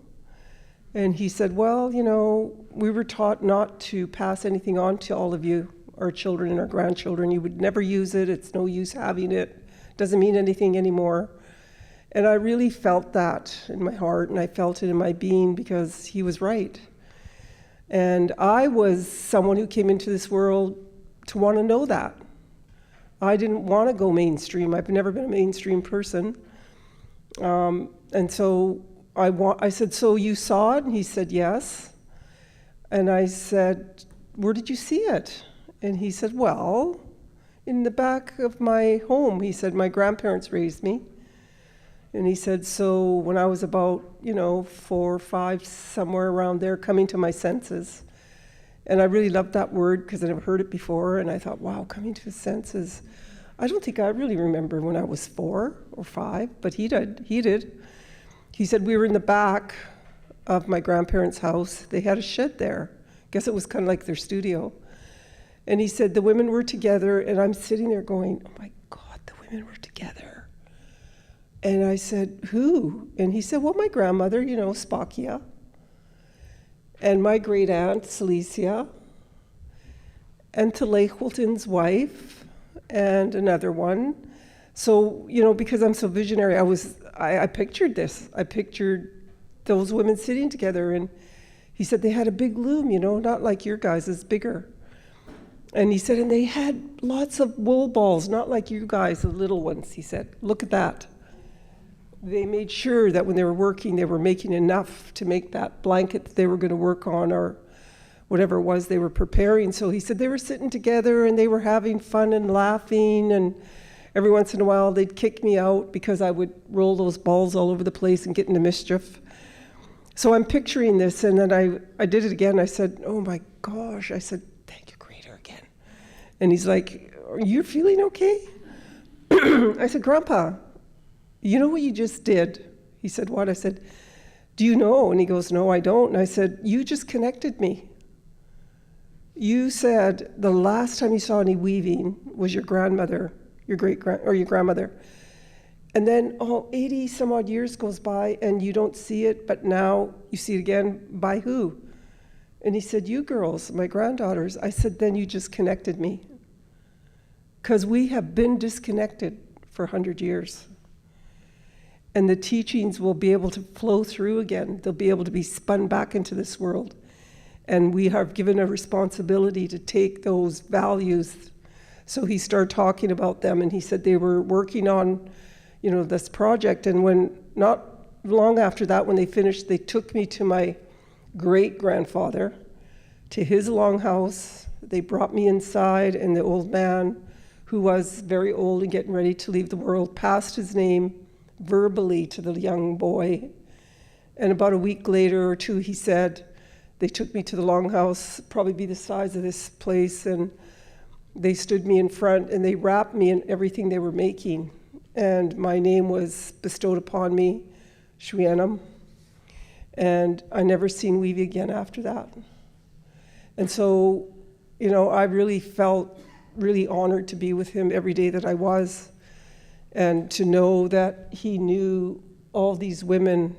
And he said, well, you know, we were taught not to pass anything on to all of you, our children and our grandchildren. You would never use it. It's no use having it. Doesn't mean anything anymore. And I really felt that in my heart, and I felt it in my being, because he was right. And I was someone who came into this world to want to know that. I didn't want to go mainstream. I've never been a mainstream person. And so I said, so you saw it? And he said, yes. And I said, where did you see it? And he said, well, in the back of my home. He said, my grandparents raised me. And he said, so when I was about, 4 or 5, somewhere around there, coming to my senses. And I really loved that word because I never heard it before. And I thought, wow, coming to his senses. I don't think I really remember when I was 4 or 5, but he did. He said, we were in the back of my grandparents' house. They had a shed there. Guess it was kind of like their studio. And he said, the women were together, and I'm sitting there going, oh my God, the women were together. And I said, who? And he said, well, my grandmother, Spakia, and my great aunt, Celicia, and Telequilton's wife, and another one. So, because I'm so visionary, I pictured this. I pictured those women sitting together, and he said they had a big loom, not like your guys, it's bigger. And he said, and they had lots of wool balls, not like you guys, the little ones, he said. Look at that. They made sure that when they were working, they were making enough to make that blanket that they were going to work on, or whatever it was they were preparing. So he said they were sitting together and they were having fun and laughing, and every once in a while they'd kick me out because I would roll those balls all over the place and get into mischief. So I'm picturing this, and then I did it again. I said, oh my gosh. I said, thank you, Creator, again. And he's like, are you feeling okay? I said, Grandpa, you know what you just did? He said, what? I said, do you know? And he goes, no, I don't. And I said, you just connected me. You said the last time you saw any weaving was your grandmother, your grandmother. And then 80 some odd years goes by and you don't see it, but now you see it again. By who? And he said, you girls, my granddaughters. I said, then you just connected me. Because we have been disconnected for 100 years. And the teachings will be able to flow through again. They'll be able to be spun back into this world. And we have given a responsibility to take those values. So he started talking about them, and he said they were working on, this project. And when, not long after that, when they finished, they took me to my great-grandfather, to his longhouse. They brought me inside, and the old man, who was very old and getting ready to leave the world, passed his name verbally to the young boy. And about a week later or two, he said, they took me to the longhouse, probably be the size of this place, and they stood me in front and they wrapped me in everything they were making. And my name was bestowed upon me, Shwienam. And I never seen Weavy again after that. And so, I really felt really honored to be with him every day that I was. And to know that he knew all these women,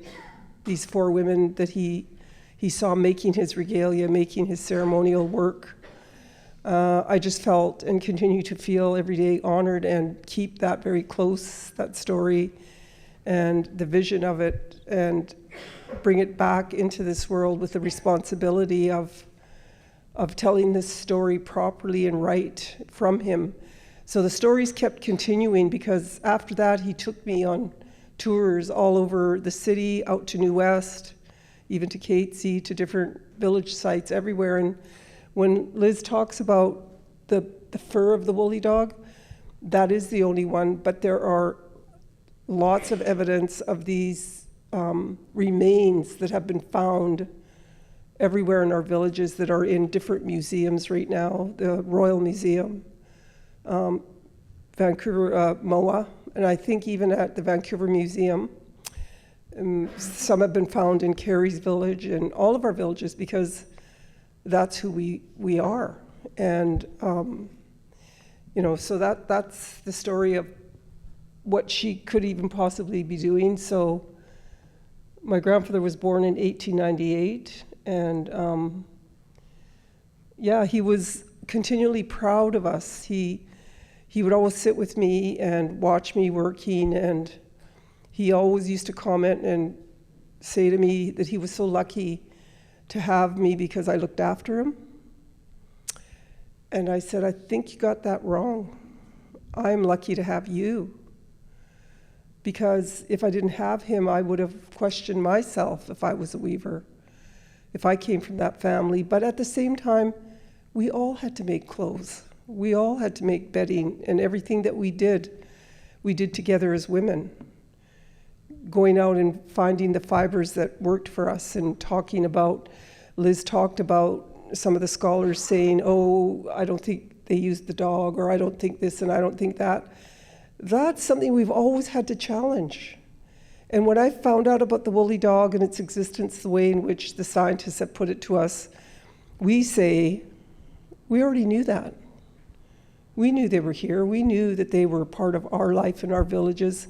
these 4 women that he saw making his regalia, making his ceremonial work. I just felt and continue to feel every day honored, and keep that very close, that story and the vision of it, and bring it back into this world with the responsibility of telling this story properly and right from him. So the stories kept continuing, because after that he took me on tours all over the city, out to New West, even to Catesy, to different village sites everywhere. And when Liz talks about the fur of the woolly dog, that is the only one, but there are lots of evidence of these remains that have been found everywhere in our villages that are in different museums right now. The Royal Museum, Vancouver, MOA, and I think even at the Vancouver Museum. Some have been found in Kerrie's village and all of our villages, because that's who we are. And, so that's the story of what she could even possibly be doing. So my grandfather was born in 1898, and he was continually proud of us. He would always sit with me and watch me working, and he always used to comment and say to me that he was so lucky to have me because I looked after him. And I said, I think you got that wrong. I'm lucky to have you. Because if I didn't have him, I would have questioned myself if I was a weaver, if I came from that family. But at the same time, we all had to make clothes. We all had to make bedding, and everything that we did together as women. Going out and finding the fibres that worked for us, and talking about, Liz talked about some of the scholars saying, oh, I don't think they used the dog, or I don't think this and I don't think that. That's something we've always had to challenge. And when I found out about the woolly dog and its existence, the way in which the scientists have put it to us, we say, we already knew that. We knew they were here. We knew that they were part of our life in our villages.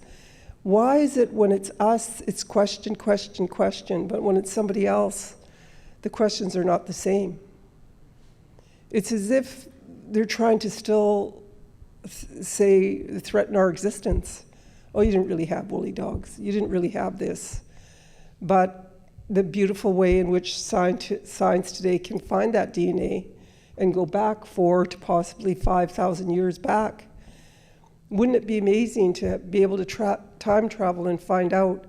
Why is it when it's us, it's question, question, question, but when it's somebody else, the questions are not the same? It's as if they're trying to still threaten our existence. Oh, you didn't really have woolly dogs. You didn't really have this. But the beautiful way in which science today can find that DNA and go back 4 to possibly 5,000 years back. Wouldn't it be amazing to be able to time travel and find out,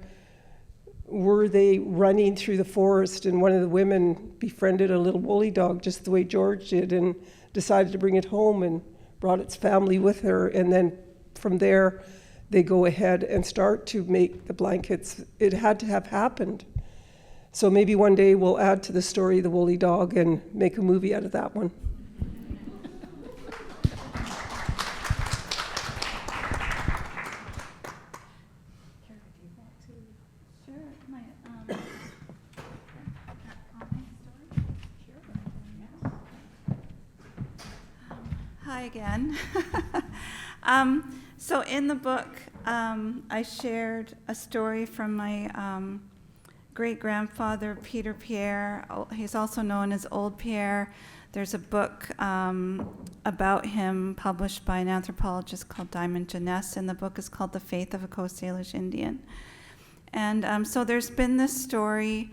were they running through the forest and one of the women befriended a little woolly dog just the way George did and decided to bring it home and brought its family with her, and then from there they go ahead and start to make the blankets. It had to have happened. So maybe one day we'll add to the story of the woolly dog and make a movie out of that one. Hi again. So in the book, I shared a story from my great-grandfather, Peter Pierre. He's also known as Old Pierre. There's a book about him published by an anthropologist called Diamond Jeunesse, and the book is called The Faith of a Coast Salish Indian. And so there's been this story.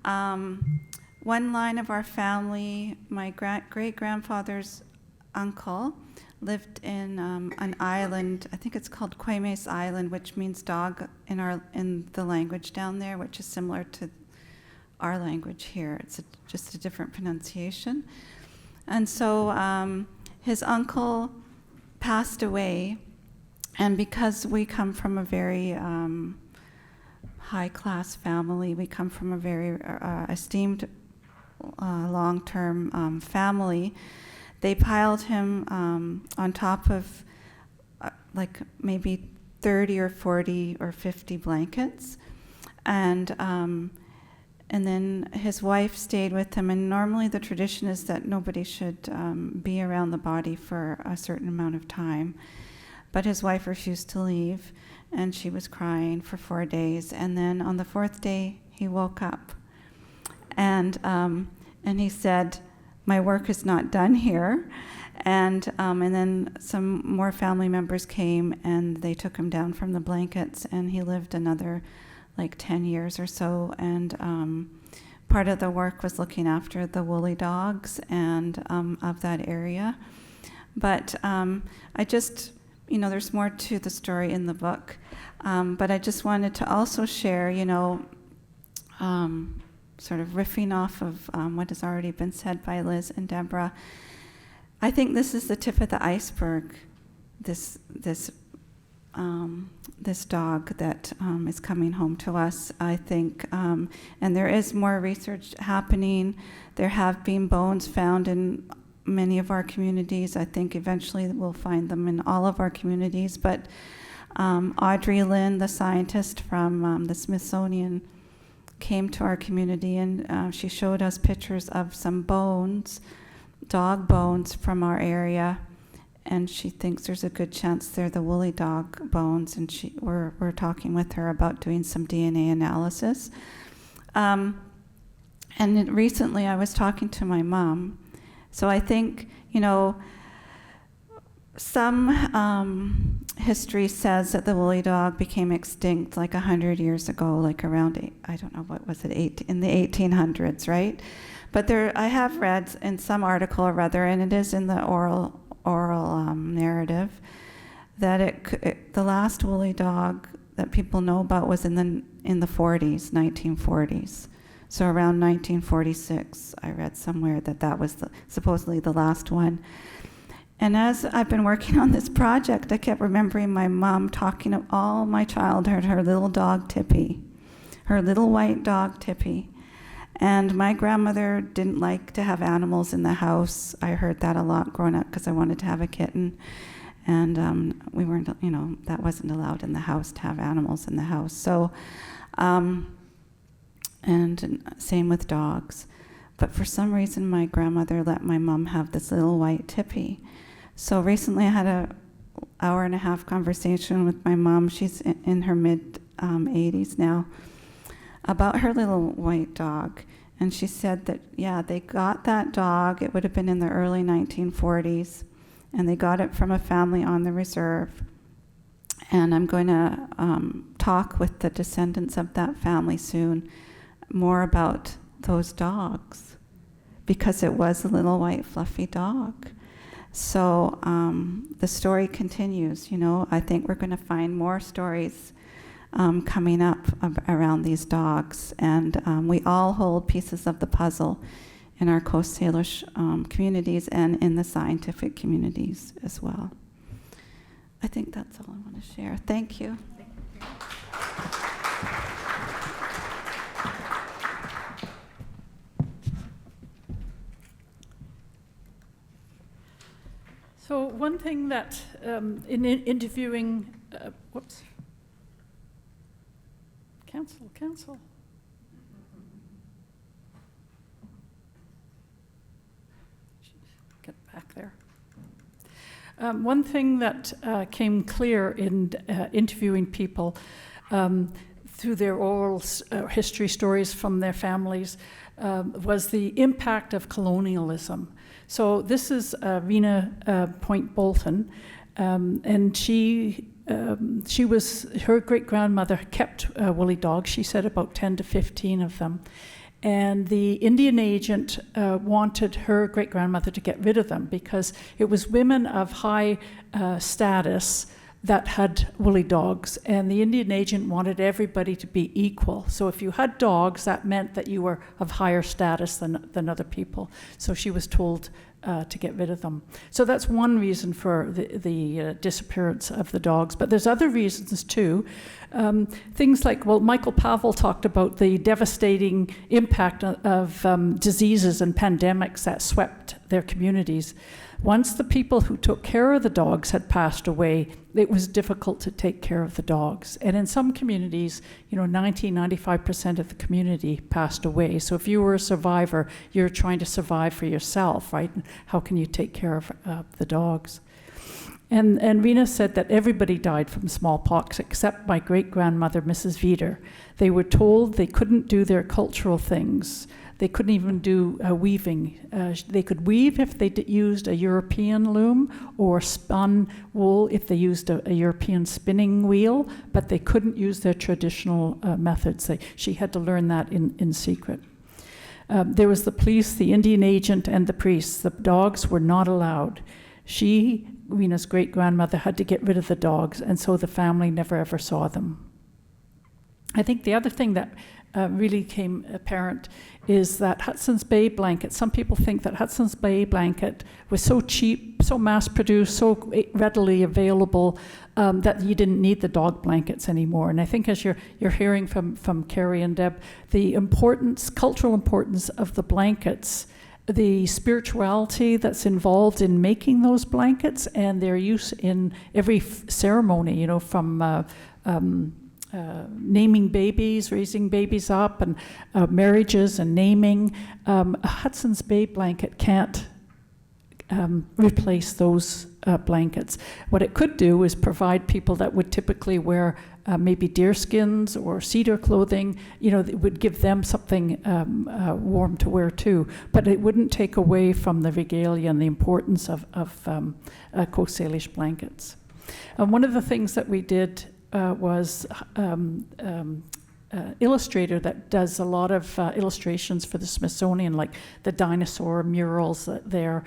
One line of our family, my great-grandfather's uncle, lived in an island. I think it's called Quemes Island, which means dog in the language down there, which is similar to our language here. It's just a different pronunciation. And so his uncle passed away, and because we come from a very high-class family, we come from a very esteemed long-term family, they piled him on top of like maybe 30 or 40 or 50 blankets, and then his wife stayed with him. And normally the tradition is that nobody should be around the body for a certain amount of time, but his wife refused to leave, and she was crying for 4 days. And then on the 4th day, he woke up, and he said, "My work is not done here." And then some more family members came, and they took him down from the blankets, and he lived another like 10 years or so. And part of the work was looking after the woolly dogs and of that area. But I just, there's more to the story in the book. But I just wanted to also share, sort of riffing off of what has already been said by Liz and Debra. I think this is the tip of the iceberg, this dog that is coming home to us, I think. And there is more research happening. There have been bones found in many of our communities. I think eventually we'll find them in all of our communities. But Audrey Lynn, the scientist from the Smithsonian, came to our community, and she showed us pictures of some bones, dog bones from our area, and she thinks there's a good chance they're the woolly dog bones, and we're talking with her about doing some DNA analysis. And recently I was talking to my mom. So I think, some history says that the woolly dog became extinct like 100 years ago, like around, in the 1800s, right? But I have read in some article or other, and it is in the oral narrative, that the last woolly dog that people know about was in the 1940s. So around 1946, I read somewhere that was supposedly the last one. And as I've been working on this project, I kept remembering my mom talking of all my childhood, her little dog Tippy, her little white dog Tippy. And my grandmother didn't like to have animals in the house. I heard that a lot growing up because I wanted to have a kitten. And we weren't, that wasn't allowed in the house to have animals in the house. So, and same with dogs. But for some reason, my grandmother let my mom have this little white Tippy. So recently I had an hour-and-a-half conversation with my mom. She's in her mid-80s now, about her little white dog. And she said that, they got that dog. It would have been in the early 1940s. And they got it from a family on the reserve. And I'm going to talk with the descendants of that family soon more about those dogs, because it was a little white fluffy dog. So the story continues. I think we're going to find more stories coming up around these dogs, and we all hold pieces of the puzzle in our Coast Salish communities and in the scientific communities as well. I think that's all I want to share. Thank you. So one thing that in interviewing, cancel. Get back there. One thing that came clear in interviewing people through their oral history stories from their families was the impact of colonialism. So this is Rena Point Bolton, and her great-grandmother kept woolly dogs. She said about 10 to 15 of them. And the Indian agent wanted her great-grandmother to get rid of them because it was women of high status that had woolly dogs, and the Indian agent wanted everybody to be equal. So if you had dogs, that meant that you were of higher status than other people. So she was told to get rid of them. So that's one reason for the disappearance of the dogs. But there's other reasons too. Things like, Michael Pavel talked about the devastating impact of diseases and pandemics that swept their communities. Once the people who took care of the dogs had passed away, it was difficult to take care of the dogs. And in some communities, 95% of the community passed away. So if you were a survivor, you're trying to survive for yourself, right? How can you take care of the dogs? And Rena said that everybody died from smallpox except my great-grandmother, Mrs. Veeder. They were told they couldn't do their cultural things. They couldn't even do weaving. They could weave if they used a European loom, or spun wool if they used a European spinning wheel, but they couldn't use their traditional methods. She had to learn that in secret. There was the police, the Indian agent, and the priests. The dogs were not allowed. She, Reena's great-grandmother, had to get rid of the dogs, and so the family never ever saw them. I think the other thing that really came apparent is that Hudson's Bay blanket, some people think that Hudson's Bay blanket was so cheap, so mass-produced, so readily available, that you didn't need the dog blankets anymore. And I think as you're hearing from Kerrie and Deb, the importance, cultural importance of the blankets, the spirituality that's involved in making those blankets, and their use in every ceremony, you know, from naming babies, raising babies up, and marriages and naming. A Hudson's Bay blanket can't replace those blankets. What it could do is provide people that would typically wear maybe deer skins or cedar clothing, you know, it would give them something warm to wear too, but it wouldn't take away from the regalia and the importance of Coast Salish blankets. One of the things that we did was illustrator that does a lot of illustrations for the Smithsonian, like the dinosaur murals there.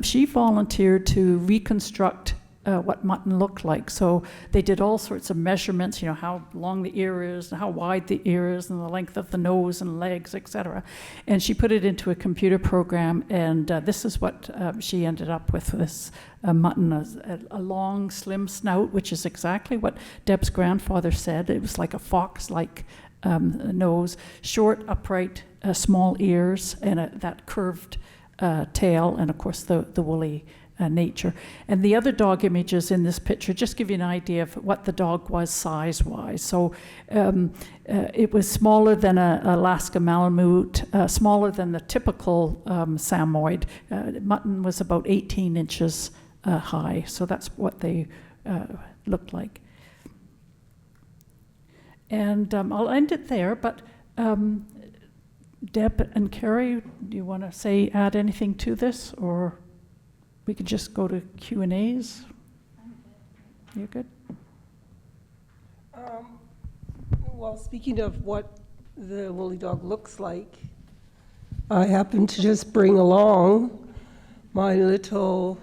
She volunteered to reconstruct what mutton looked like. So they did all sorts of measurements, you know, how long the ear is, and how wide the ear is, and the length of the nose and legs, etc. And she put it into a computer program, and this is what she ended up with, this mutton, a long, slim snout, which is exactly what Deb's grandfather said. It was like a fox-like nose, short, upright, small ears, and that curved tail, and of course the woolly nature. And the other dog images in this picture just give you an idea of what the dog was size-wise. So it was smaller than an Alaska Malamute, smaller than the typical Samoyed. Mutton was about 18 inches high, so that's what they looked like. And I'll end it there, but Deb and Kerrie, do you want to add anything to this, or we could just go to Q&As? You're good? Well, speaking of what the woolly dog looks like, I happen to just bring along my little...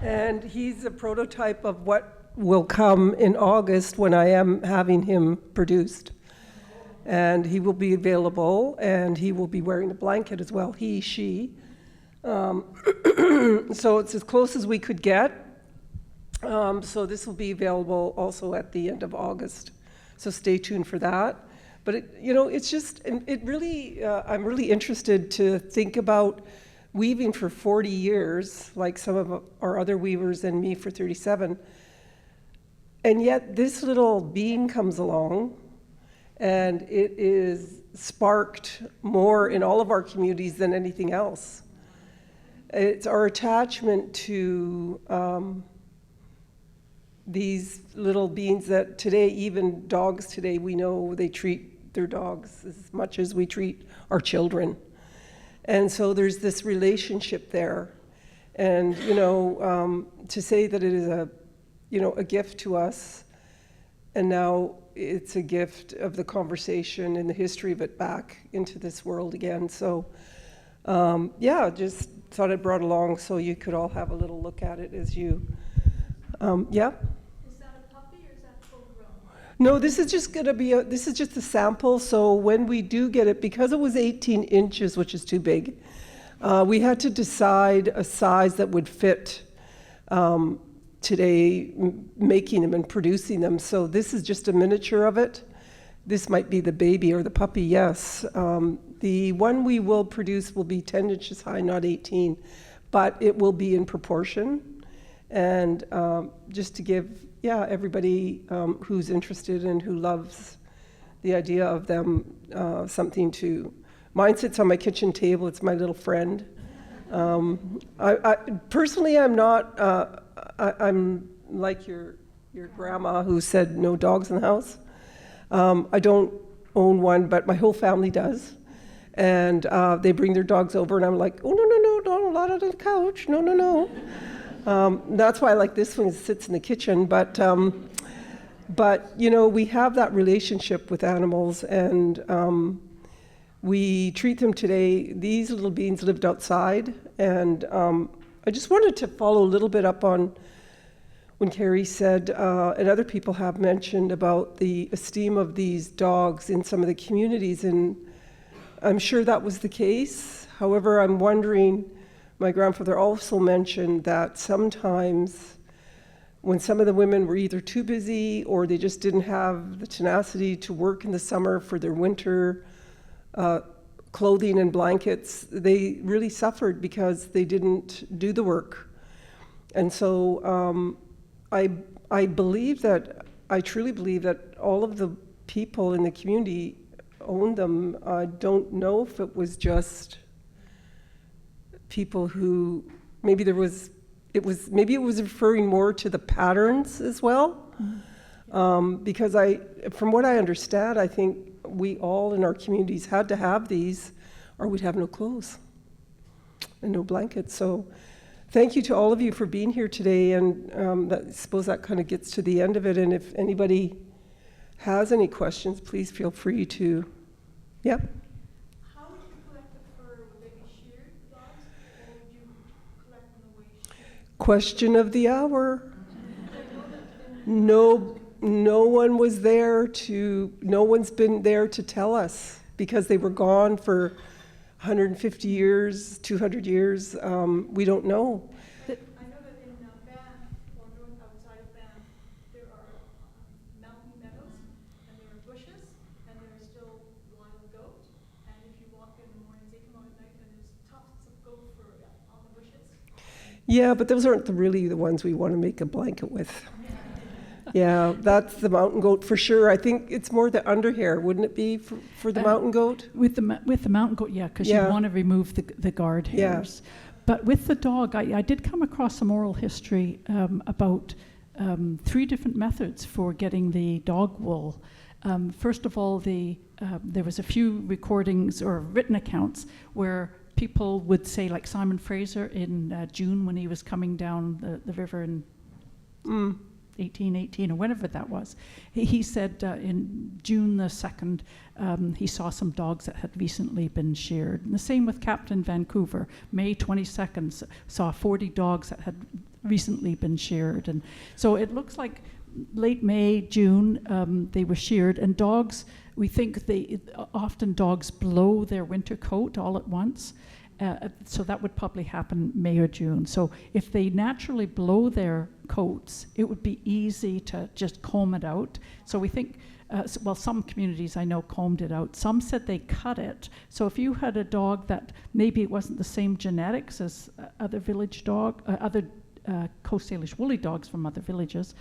And he's a prototype of what will come in August when I am having him produced. And he will be available, and he will be wearing a blanket as well, he, she. So it's as close as we could get. So this will be available also at the end of August. So stay tuned for that. But it's just, it really, I'm really interested to think about weaving for 40 years, like some of our other weavers and me for 37. And yet this little being comes along, and it is sparked more in all of our communities than anything else. It's our attachment to these little beings that today, even dogs today, we know they treat their dogs as much as we treat our children. And so there's this relationship there. And, to say that it is a gift to us, and now it's a gift of the conversation and the history of it back into this world again. So, just thought I'd brought along so you could all have a little look at it as you, yeah? Is that a puppy or is that full grown? No, this is just gonna be this is just a sample. So when we do get it, because it was 18 inches, which is too big, we had to decide a size that would fit today, making them and producing them. So this is just a miniature of it. This might be the baby or the puppy, yes. The one we will produce will be 10 inches high, not 18, but it will be in proportion. And just to give, everybody who's interested and who loves the idea of them something to, mine sits on my kitchen table, it's my little friend. I personally, I'm not, I'm like your grandma who said no dogs in the house. I don't own one, but my whole family does. And they bring their dogs over, and I'm like, oh, no, don't allow it on the couch. No. That's why I like this one, it sits in the kitchen. But we have that relationship with animals, and We treat them today. These little beings lived outside, and I just wanted to follow a little bit up on when Kerrie said, and other people have mentioned about the esteem of these dogs in some of the communities, and I'm sure that was the case. However, I'm wondering, my grandfather also mentioned that sometimes when some of the women were either too busy or they just didn't have the tenacity to work in the summer for their winter clothing and blankets, they really suffered because they didn't do the work. And so I believe that, I truly believe that all of the people in the community owned them. I don't know if it was just people who, maybe it was referring more to the patterns as well. Because from what I understand, I think we all in our communities had to have these or we'd have no clothes and no blankets. So thank you to all of you for being here today, and I suppose that kind of gets to the end of it. And if anybody has any questions, please feel free to, yep. How would you collect the fur? Would they be sheared dogs, or would you collect them the way sheared? Question of the hour. No one was there no one's been there to tell us, because they were gone for 150 years, 200 years, we don't know. I know that in Banff, or north outside of Banff, there are mountain meadows, and there are bushes, and there are still wild goat. And if you walk in the mornings, they come out at night, and there's tufts of goat fur on the bushes. Yeah, but those aren't really the ones we want to make a blanket with. Yeah, that's the mountain goat for sure. I think it's more the underhair, wouldn't it be, for the mountain goat? With the mountain goat, yeah, because you want to remove the guard hairs. Yeah. But with the dog, I did come across some oral history about 3 different methods for getting the dog wool. First of all, there was a few recordings or written accounts where people would say, like Simon Fraser in June when he was coming down the river in 1818 or whenever that was. He said in June the 2nd, he saw some dogs that had recently been sheared. And the same with Captain Vancouver. May 22nd saw 40 dogs that had recently been sheared. And so it looks like late May, June, they were sheared. And dogs, we think often dogs blow their winter coat all at once. So that would probably happen May or June. So if they naturally blow their coats, it would be easy to just comb it out. So we think, some communities I know combed it out. Some said they cut it. So if you had a dog that maybe it wasn't the same genetics as other Coast Salish Woolly Dogs from other villages,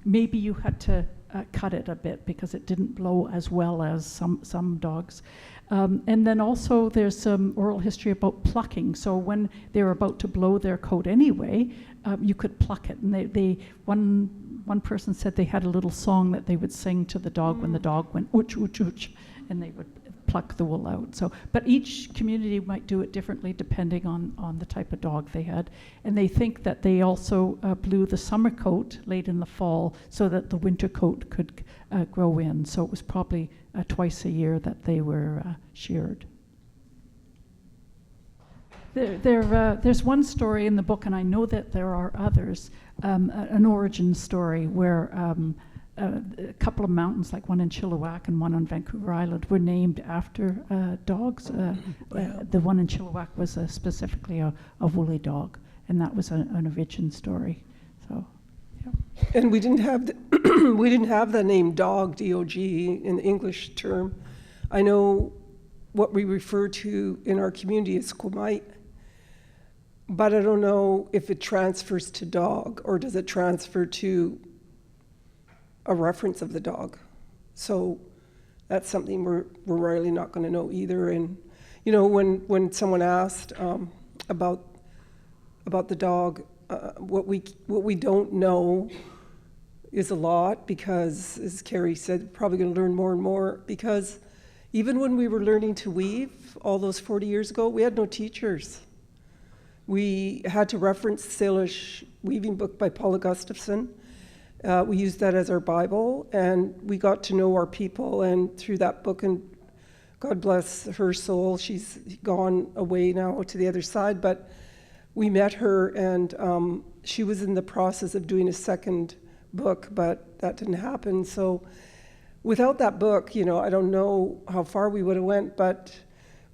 maybe you had to cut it a bit because it didn't blow as well as some dogs. And then also there's some oral history about plucking. So when they were about to blow their coat anyway, you could pluck it. And one person said they had a little song that they would sing to the dog when the dog went ooch, ooch, ooch, and they would pluck the wool out. So, but each community might do it differently depending on the type of dog they had. And they think that they also blew the summer coat late in the fall so that the winter coat could grow in. So it was probably twice a year that they were sheared. There's one story in the book, and I know that there are others, an origin story where a couple of mountains, like one in Chilliwack and one on Vancouver Island, were named after dogs. The one in Chilliwack was specifically a woolly dog, and that was an origin story. So, yeah. And we didn't have the name dog, D-O-G, in the English term. I know what we refer to in our community as squamite, but I don't know if it transfers to dog or does it transfer to a reference of the dog. So that's something we're really not going to know either. And when someone asked about the dog, what we don't know is a lot, because, as Kerrie said, probably going to learn more and more, because even when we were learning to weave all those 40 years ago, we had no teachers. We had to reference the Salish weaving book by Paula Gustafson. We used that as our Bible, and we got to know our people, and through that book and God bless her soul. She's gone away now to the other side, but we met her, and she was in the process of doing a second book, but that didn't happen. So without that book, you know, I don't know how far we would have went, but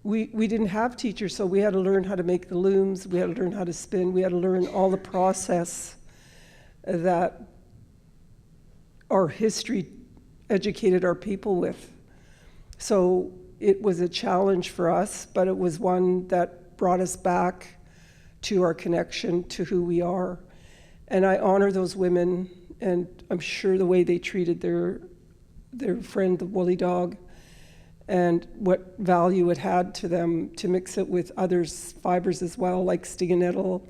we didn't have teachers, so we had to learn how to make the looms, we had to learn how to spin, we had to learn all the process that our history educated our people with. So it was a challenge for us, but it was one that brought us back to our connection to who we are. And I honor those women, and I'm sure the way they treated their friend, the woolly dog, and what value it had to them to mix it with others' fibres as well, like sting and nettle,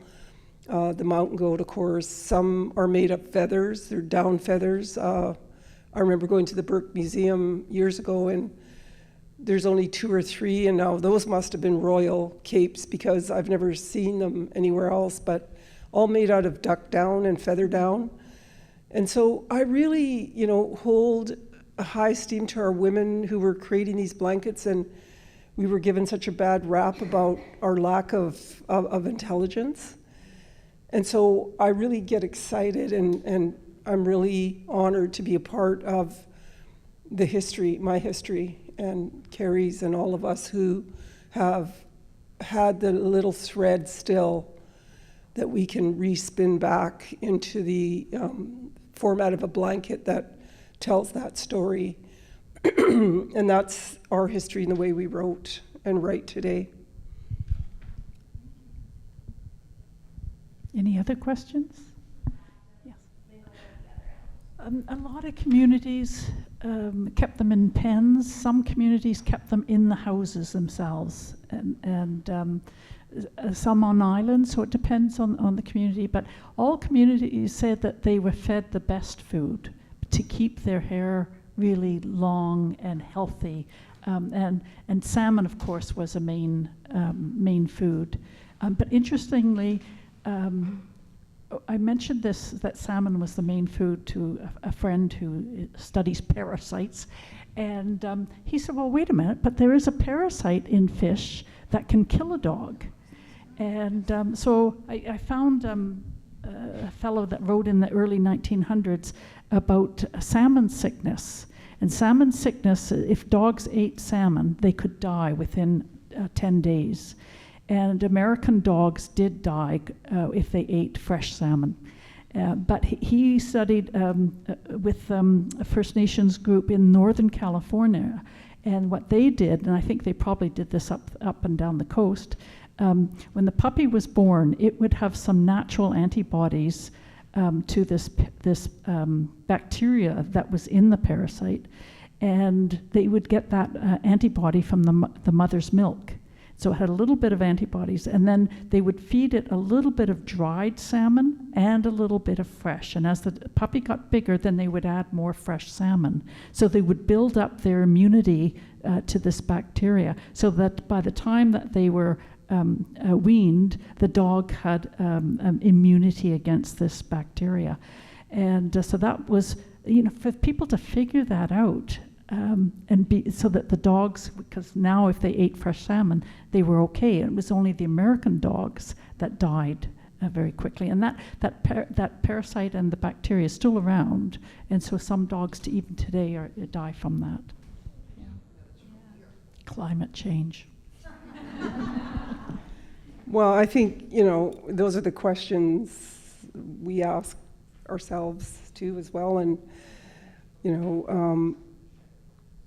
the mountain goat, of course. Some are made of feathers, they're down feathers. I remember going to the Burke Museum years ago, and there's only 2 or 3, and now those must have been royal capes because I've never seen them anywhere else, but all made out of duck down and feather down. And so I really, you know, hold a high esteem to our women who were creating these blankets, and we were given such a bad rap about our lack of intelligence. And so I really get excited, and I'm really honored to be a part of the history, my history, and Kerrie's, and all of us who have had the little thread still that we can respin back into the format of a blanket that tells that story. And that's our history in the way we wrote and write today. Any other questions? Yes. A lot of communities kept them in pens. Some communities kept them in the houses themselves, and some on islands, so it depends on the community. But all communities said that they were fed the best food to keep their hair really long and healthy. And salmon, of course, was a main food. But interestingly, I mentioned this, that salmon was the main food to a friend who studies parasites. And he said, well, wait a minute, but there is a parasite in fish that can kill a dog. And so I found a fellow that wrote in the early 1900s about salmon sickness. And salmon sickness, if dogs ate salmon, they could die within 10 days. And American dogs did die if they ate fresh salmon. But he studied with a First Nations group in Northern California. And what they did, and I think they probably did this up and down the coast, when the puppy was born, it would have some natural antibodies to this bacteria that was in the parasite. And they would get that antibody from the mother's milk. So it had a little bit of antibodies, and then they would feed it a little bit of dried salmon and a little bit of fresh. And as the puppy got bigger, then they would add more fresh salmon. So they would build up their immunity to this bacteria, so that by the time that they were weaned, the dog had immunity against this bacteria. And so that was, you know, for people to figure that out, so that the dogs, because now if they ate fresh salmon, they were okay. It was only the American dogs that died very quickly. And that parasite and the bacteria is still around. And so some dogs even today die from that. Yeah. Climate change. Well, I think, you know, those are the questions we ask ourselves too as well. And, you know,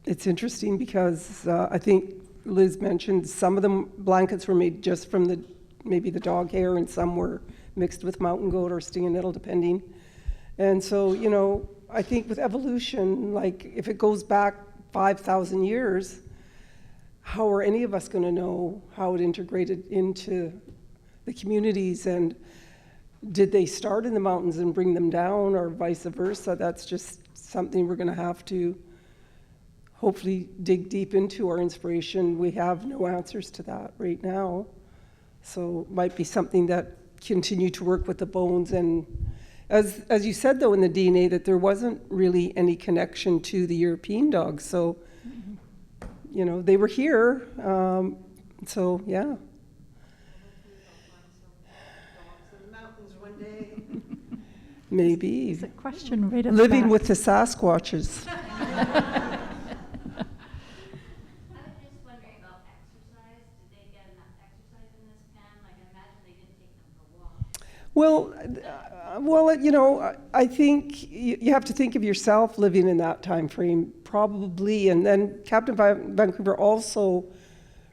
it's interesting because I think Liz mentioned some of the blankets were made just from maybe the dog hair, and some were mixed with mountain goat or sting and nettle, depending. And so, you know, I think with evolution, like if it goes back 5,000 years, how are any of us going to know how it integrated into the communities? And did they start in the mountains and bring them down, or vice versa? That's just something we're going to have to hopefully dig deep into our inspiration. We have no answers to that right now. So it might be something that continue to work with the bones. And as you said, though, in the DNA, that there wasn't really any connection to the European dogs. So you know, they were here. So, yeah. Maybe. It's a question right at the Living back. with the Sasquatches. I was just wondering about exercise. Did they get enough exercise in this pen? Like, I imagine they didn't take them for walks. Well, you know, I think you have to think of yourself living in that time frame, probably. And then Captain Vancouver also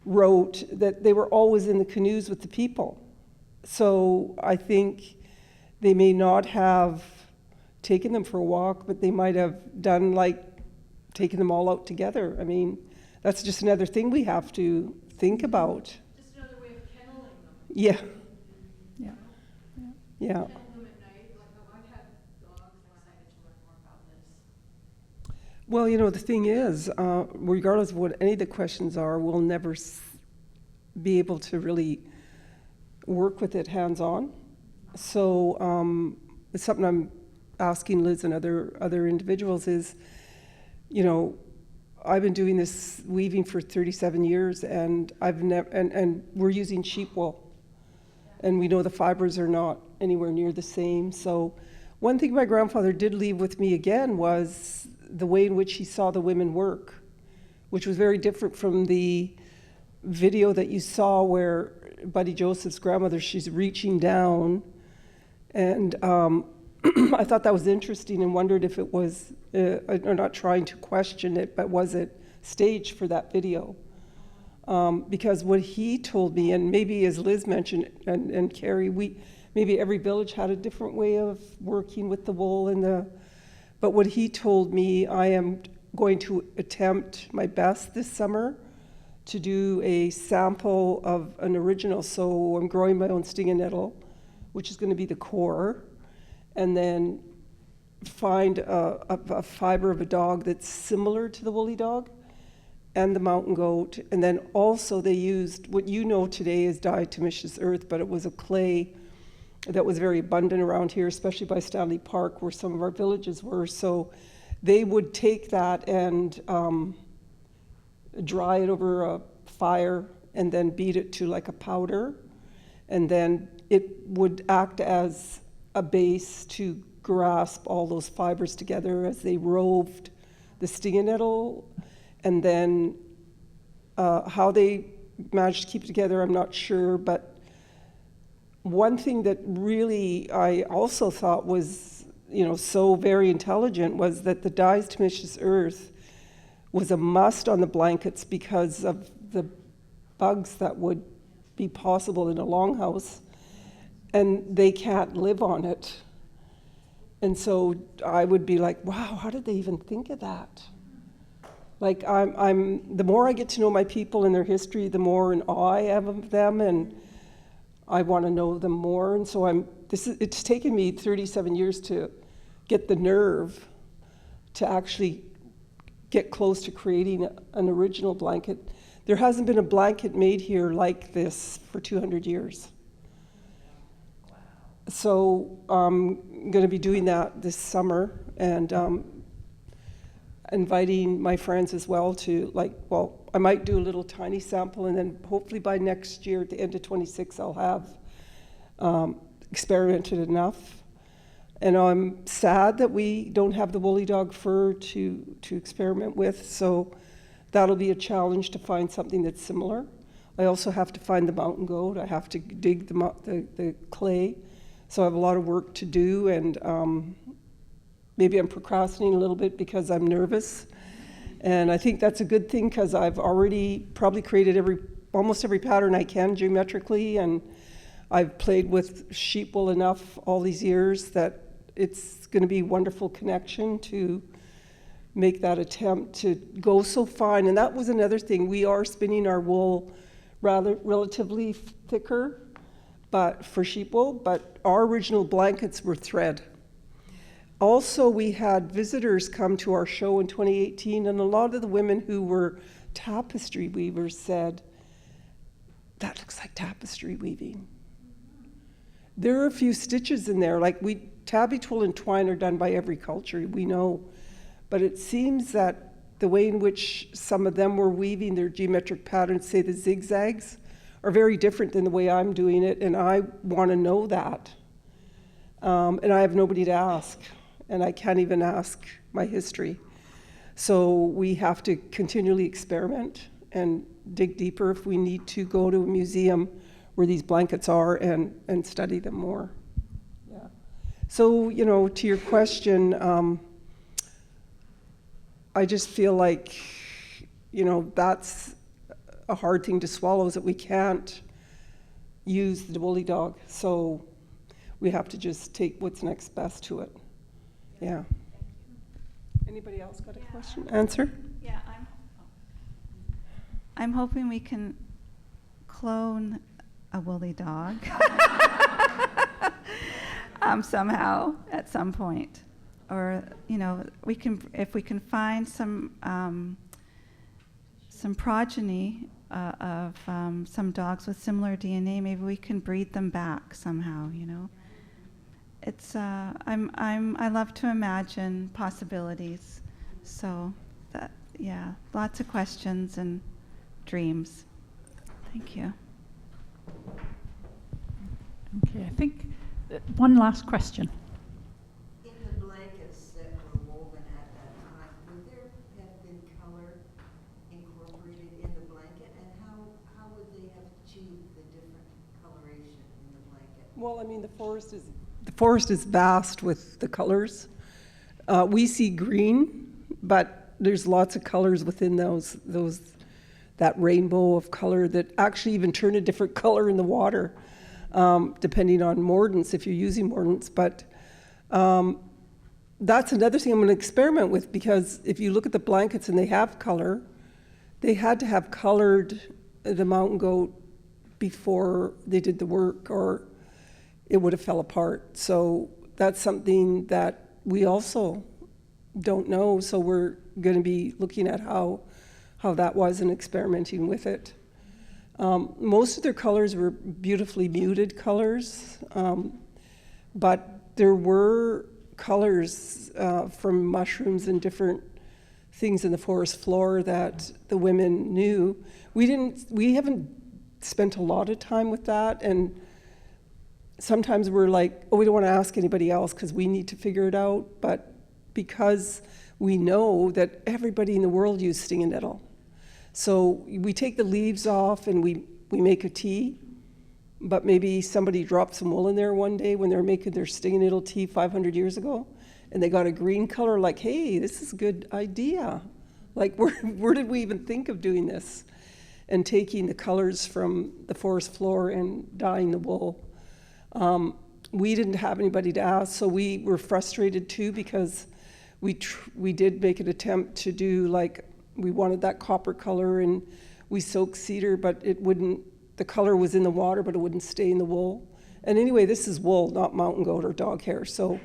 wrote that they were always in the canoes with the people. So I think they may not have taken them for a walk, but they might have done like taking them all out together. I mean, that's just another thing we have to think about. Just another way of kenneling them. Yeah. Yeah. Yeah. Kennel them at night, like, I've had dogs, I'm excited to learn more about this. Well, you know, the thing is, regardless of what any of the questions are, we'll never be able to really work with it hands-on. So it's something I'm asking Liz and other individuals is, you know, I've been doing this weaving for 37 years, and I've never, and we're using sheep wool, and we know the fibers are not anywhere near the same. So one thing my grandfather did leave with me again was the way in which he saw the women work, which was very different from the video that you saw where Buddy Joseph's grandmother, she's reaching down. And I thought that was interesting and wondered if it was, I'm not trying to question it, but was it staged for that video? Because what he told me, and maybe as Liz mentioned, and Kerrie, maybe every village had a different way of working with the wool but what he told me, I am going to attempt my best this summer to do a sample of an original. So I'm growing my own sting and nettle, which is going to be the core, and then find a fiber of a dog that's similar to the woolly dog and the mountain goat. And then also they used what you know today is diatomaceous earth, but it was a clay that was very abundant around here, especially by Stanley Park, where some of our villages were. So they would take that and dry it over a fire and then beat it to like a powder. And then it would act as a base to grasp all those fibers together as they roved the sting and nettle. And then how they managed to keep it together, I'm not sure. But one thing that really I also thought was, you know, so very intelligent was that the diatomaceous earth was a must on the blankets because of the bugs that would be possible in a longhouse, and they can't live on it. And so I would be like, wow, how did they even think of that? Like I'm the more I get to know my people and their history, the more in awe I am of them, and I want to know them more. And so it's taken me 37 years to get the nerve to actually get close to creating an original blanket. There hasn't been a blanket made here like this for 200 years. Wow. So I'm going to be doing that this summer, and inviting my friends as well to, I might do a little tiny sample, and then hopefully by next year, at the end of 26, I'll have experimented enough. And I'm sad that we don't have the woolly dog fur to experiment with, so that'll be a challenge to find something that's similar. I also have to find the mountain goat. I have to dig the clay, so I have a lot of work to do, and maybe I'm procrastinating a little bit because I'm nervous. And I think that's a good thing because I've already probably created almost every pattern I can geometrically, and I've played with sheep wool enough all these years that it's going to be a wonderful connection to make that attempt to go so fine. And that was another thing. We are spinning our wool relatively thicker, but for sheep wool, but our original blankets were thread. Also, we had visitors come to our show in 2018, and a lot of the women who were tapestry weavers said, that looks like tapestry weaving. There are a few stitches in there, tabby twill and twine are done by every culture, we know, but it seems that the way in which some of them were weaving their geometric patterns, say the zigzags, are very different than the way I'm doing it, and I want to know that. And I have nobody to ask, and I can't even ask my history. So we have to continually experiment and dig deeper if we need to go to a museum where these blankets are and study them more. Yeah. So, you know, to your question, I just feel like, you know, that's a hard thing to swallow, is that we can't use the woolly dog. So we have to just take what's next best to it. Yeah. Anybody else got a question? Answer? Yeah, I'm hoping we can clone a woolly dog somehow at some point, or you know, we can, if we can find some progeny of some dogs with similar DNA, maybe we can breed them back somehow. You know, it's I love to imagine possibilities. So that, yeah, lots of questions and dreams. Thank you. Okay, I think one last question. In the blankets that were woven at that time, would there have been color incorporated in the blanket, and how would they have achieved the different coloration in the blanket? Well, I mean, the forest is vast with the colors. We see green, but there's lots of colors within that rainbow of color that actually even turn a different color in the water, depending on mordants, if you're using mordants. But that's another thing I'm going to experiment with, because if you look at the blankets and they have color, they had to have colored the mountain goat before they did the work, or it would have fell apart. So that's something that we also don't know. So we're going to be looking at how that was and experimenting with it. Most of their colors were beautifully muted colors, but there were colors from mushrooms and different things in the forest floor that the women knew. We haven't spent a lot of time with that, and sometimes we're like, oh, we don't want to ask anybody else because we need to figure it out. But because we know that everybody in the world used stinging nettle. So we take the leaves off and we make a tea, but maybe somebody dropped some wool in there one day when they were making their stinging nettle tea 500 years ago, and they got a green color, like, hey, this is a good idea. Like, where did we even think of doing this? And taking the colors from the forest floor and dyeing the wool. We didn't have anybody to ask, so we were frustrated too, because we did make an attempt to do, like, we wanted that copper color, and we soaked cedar, but it wouldn't, the color was in the water, but it wouldn't stay in the wool. And anyway, this is wool, not mountain goat or dog hair. So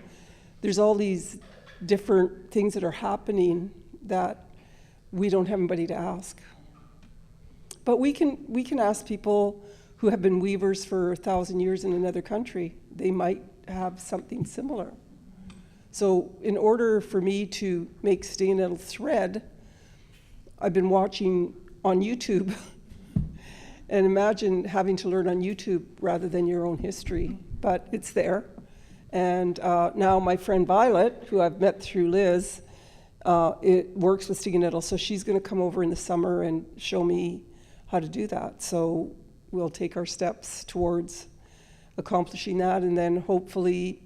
there's all these different things that are happening that we don't have anybody to ask. But we can ask people who have been weavers for 1,000 years in another country. They might have something similar. So in order for me to make stinging nettle thread, I've been watching on YouTube. And imagine having to learn on YouTube rather than your own history, but it's there. And now my friend Violet, who I've met through Liz, it works with stinging nettle, so she's going to come over in the summer and show me how to do that. So we'll take our steps towards accomplishing that, and then hopefully,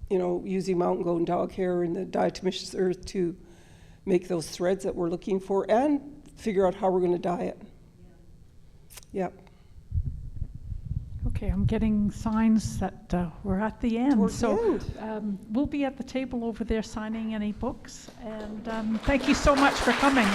you know, using mountain goat and dog hair and the diatomaceous earth to make those threads that we're looking for, and figure out how we're going to dye it. Yep. Okay, I'm getting signs that we're at the end. Towards the end. We'll be at the table over there signing any books. And thank you so much for coming.